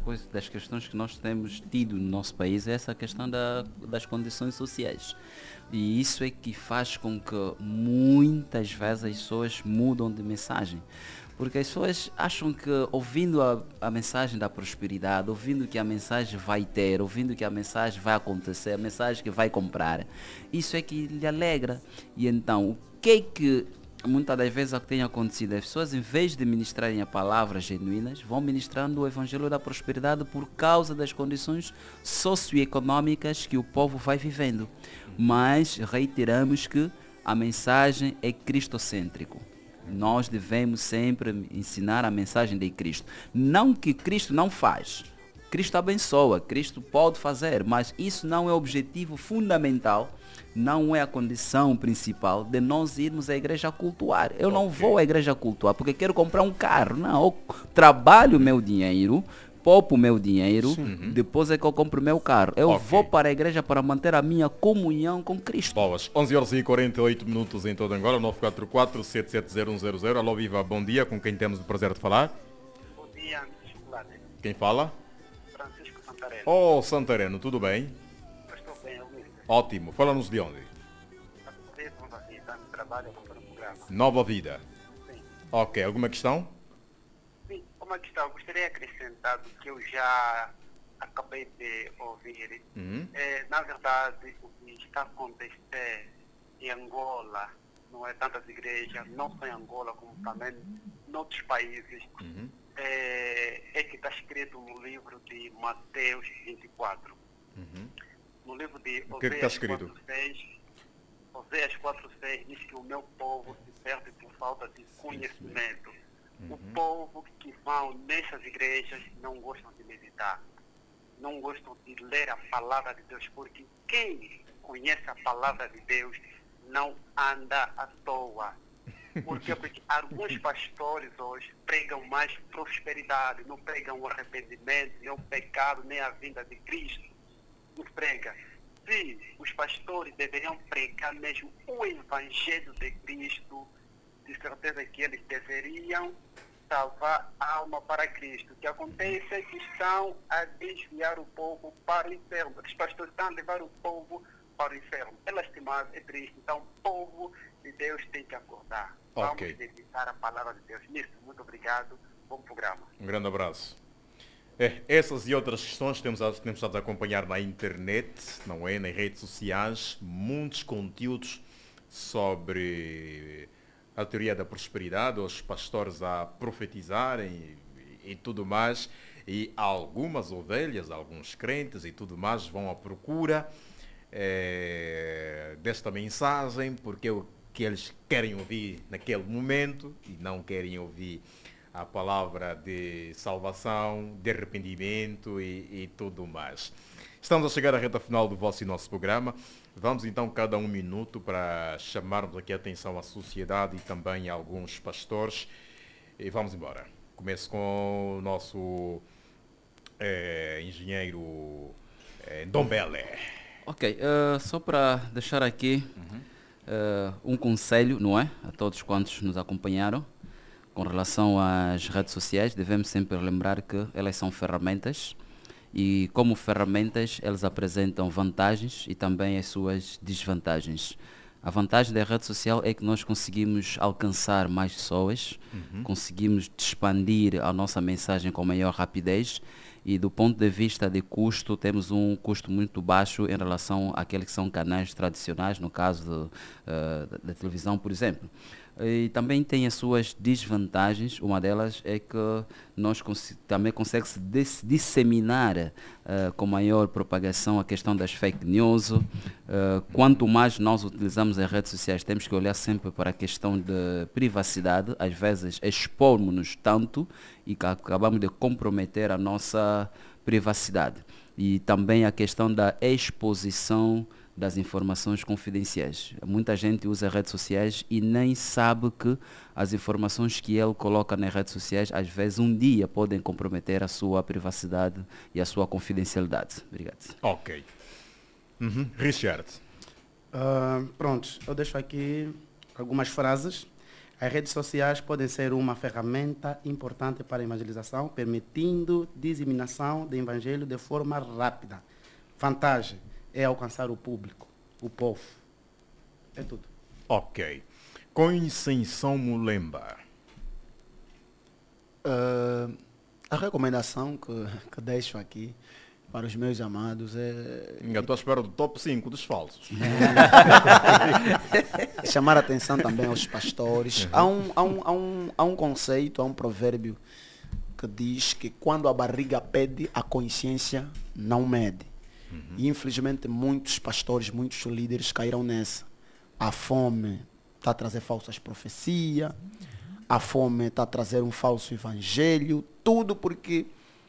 questões que nós temos tido no nosso país é essa questão das condições sociais. E isso é que faz com que muitas vezes as pessoas mudam de mensagem. Porque as pessoas acham que ouvindo a mensagem da prosperidade, ouvindo que a mensagem vai ter, ouvindo que a mensagem vai acontecer, a mensagem que vai comprar, isso é que lhe alegra. E então, o que é que muitas das vezes tem acontecido? As pessoas, em vez de ministrarem a palavras genuínas, vão ministrando o evangelho da prosperidade por causa das condições socioeconômicas que o povo vai vivendo. Mas reiteramos que a mensagem é cristocêntrica. Nós devemos sempre ensinar a mensagem de Cristo. Não que Cristo não faz. Cristo abençoa, Cristo pode fazer, mas isso não é o objetivo fundamental, não é a condição principal de nós irmos à igreja cultuar. Eu não vou à igreja cultuar porque quero comprar um carro. Não, eu trabalho o meu dinheiro, poupo o meu dinheiro, depois é que eu compro o meu carro. Eu vou para a igreja para manter a minha comunhão com Cristo. Boas, 11h48 em todo Angola, 944-770-100. Alô, viva, bom dia, com quem temos o prazer de falar? Bom dia, Chocolate. Quem fala? Francisco Santareno. Oh, Santareno, tudo bem? Eu estou bem, Augusto. Ótimo. Fala-nos de onde? Nova Vida. Sim. Ok. Alguma questão? Sim, uma questão. Gostaria de acrescentar do que eu já acabei de ouvir. Na verdade, o que está acontecendo em Angola, não é tantas igrejas, não só em Angola, como também em outros países, é que está escrito no livro de Mateus 24. No livro de O que está escrito? 4:6, Oséias 4:6 diz que o meu povo se perde por falta de conhecimento. O povo que vão nessas igrejas não gostam de meditar, não gostam de ler a palavra de Deus, porque quem conhece a palavra de Deus não anda à toa. Por quê? Porque alguns pastores hoje pregam mais prosperidade, não pregam o arrependimento, nem o pecado, nem a vinda de Cristo. Não prega. Sim, os pastores deveriam pregar mesmo o Evangelho de Cristo. De certeza que eles deveriam salvar a alma para Cristo. O que acontece é que estão a desviar o povo para o inferno. Os pastores estão a levar o povo para o inferno. É lastimável, é triste. Então, o povo de Deus tem que acordar. Ok. Vamos dedicar a palavra de Deus nisso. Muito obrigado. Bom programa. Um grande abraço. Essas e outras questões temos estado a acompanhar na internet, não é? Nas redes sociais, muitos conteúdos sobre a teoria da prosperidade, os pastores a profetizarem e tudo mais, e algumas ovelhas, alguns crentes e tudo mais vão à procura desta mensagem, porque é o que eles querem ouvir naquele momento e não querem ouvir a palavra de salvação, de arrependimento e tudo mais. Estamos a chegar à reta final do vosso e nosso programa. Vamos então cada um minuto para chamarmos aqui a atenção à sociedade e também a alguns pastores. E vamos embora. Começo com o nosso engenheiro Ndombele. Ok, só para deixar aqui um conselho, não é? A todos quantos nos acompanharam. Com relação às redes sociais, devemos sempre lembrar que elas são ferramentas e, como ferramentas, elas apresentam vantagens e também as suas desvantagens. A vantagem da rede social é que nós conseguimos alcançar mais pessoas, conseguimos expandir a nossa mensagem com maior rapidez e, do ponto de vista de custo, temos um custo muito baixo em relação àqueles que são canais tradicionais, no caso da televisão, por exemplo. E também tem as suas desvantagens. Uma delas é que nós também consegue-se disseminar com maior propagação a questão das fake news. Quanto mais nós utilizamos as redes sociais, temos que olhar sempre para a questão de privacidade. Às vezes expomos-nos tanto e que acabamos de comprometer a nossa privacidade. E também a questão da exposição das informações confidenciais. Muita gente usa redes sociais e nem sabe que as informações que ele coloca nas redes sociais, às vezes, um dia podem comprometer a sua privacidade e a sua confidencialidade. Obrigado. Ok. Richard. Pronto, eu deixo aqui algumas frases. As redes sociais podem ser uma ferramenta importante para a evangelização, permitindo disseminação do evangelho de forma rápida. Vantagem é alcançar o público, o povo. É tudo. Ok. Conceição Mulemba. A recomendação que deixo aqui para os meus amados é... Ainda estou à espera do top 5 dos falsos. Chamar a atenção também aos pastores. Há um conceito, há um provérbio que diz que quando a barriga pede, a consciência não mede. E infelizmente muitos pastores, muitos líderes caíram nessa. A fome está a trazer falsas profecias, a fome está a trazer um falso evangelho, tudo porque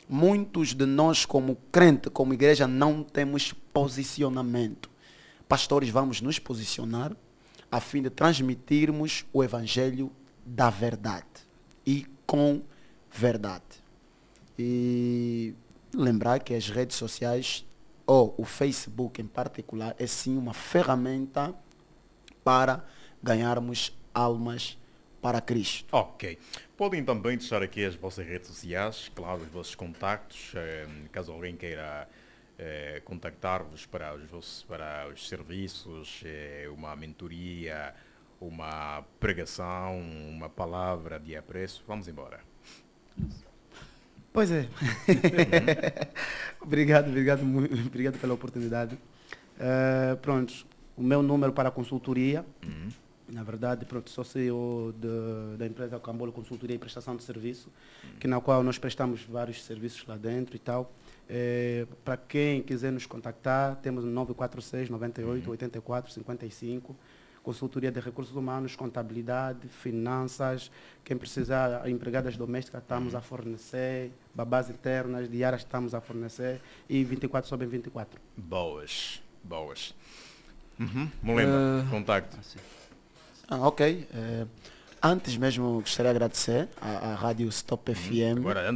muitos de nós como crente, como igreja, não temos posicionamento. Pastores, vamos nos posicionar a fim de transmitirmos o evangelho da verdade e com verdade. E lembrar que as redes sociais, ou o Facebook em particular, é sim uma ferramenta para ganharmos almas para Cristo. Ok. Podem também deixar aqui as vossas redes sociais, claro, os vossos contactos, caso alguém queira contactar-vos para os serviços, uma mentoria, uma pregação, uma palavra de apreço. Vamos embora. Pois é. Obrigado pela oportunidade. Pronto, o meu número para a consultoria, na verdade, pronto, sou CEO da empresa Cambolo Consultoria e Prestação de Serviço, na qual nós prestamos vários serviços lá dentro e tal. Para quem quiser nos contactar, temos 946 98 84 55. Consultoria de recursos humanos, contabilidade, finanças. Quem precisar, empregadas domésticas, estamos a fornecer. Babás internas, diárias, estamos a fornecer. E 24/24. Boas. Molema, contacto. Ok. Antes mesmo, gostaria de agradecer à Rádio Stop FM. Agora,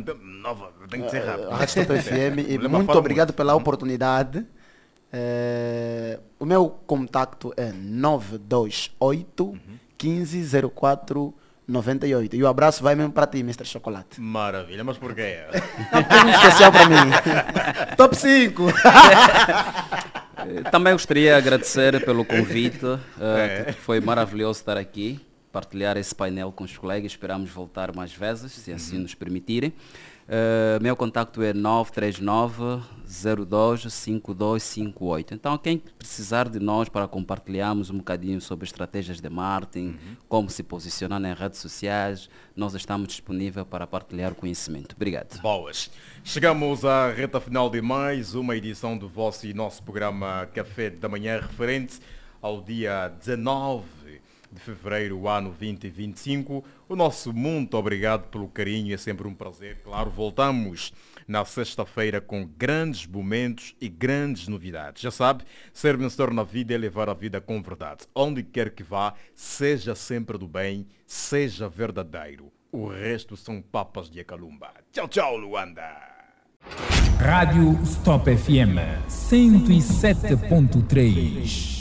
tem que ser rápido. A Rádio Stop FM. E muito obrigado pela oportunidade. O meu contacto é 928 1504 98. E o abraço vai mesmo para ti, Mr. Chocolate. Maravilha, mas por quê? Um especial para mim. Top 5! Também gostaria de agradecer pelo convite. Foi maravilhoso estar aqui, partilhar esse painel com os colegas. Esperamos voltar mais vezes, se assim nos permitirem. Meu contacto é 939-025258. Então, quem precisar de nós para compartilharmos um bocadinho sobre estratégias de marketing, como se posicionar nas redes sociais, nós estamos disponíveis para partilhar o conhecimento. Obrigado. Boas. Chegamos à reta final de mais uma edição do vosso e nosso programa Café da Manhã, referente ao dia 19 de fevereiro, ano 2025. O nosso muito obrigado pelo carinho, é sempre um prazer. Claro, voltamos na sexta-feira com grandes momentos e grandes novidades. Já sabe, ser vencedor na vida é levar a vida com verdade. Onde quer que vá, seja sempre do bem, seja verdadeiro. O resto são papas de Acalumba. Tchau, tchau, Luanda. Rádio Stop FM 107.3.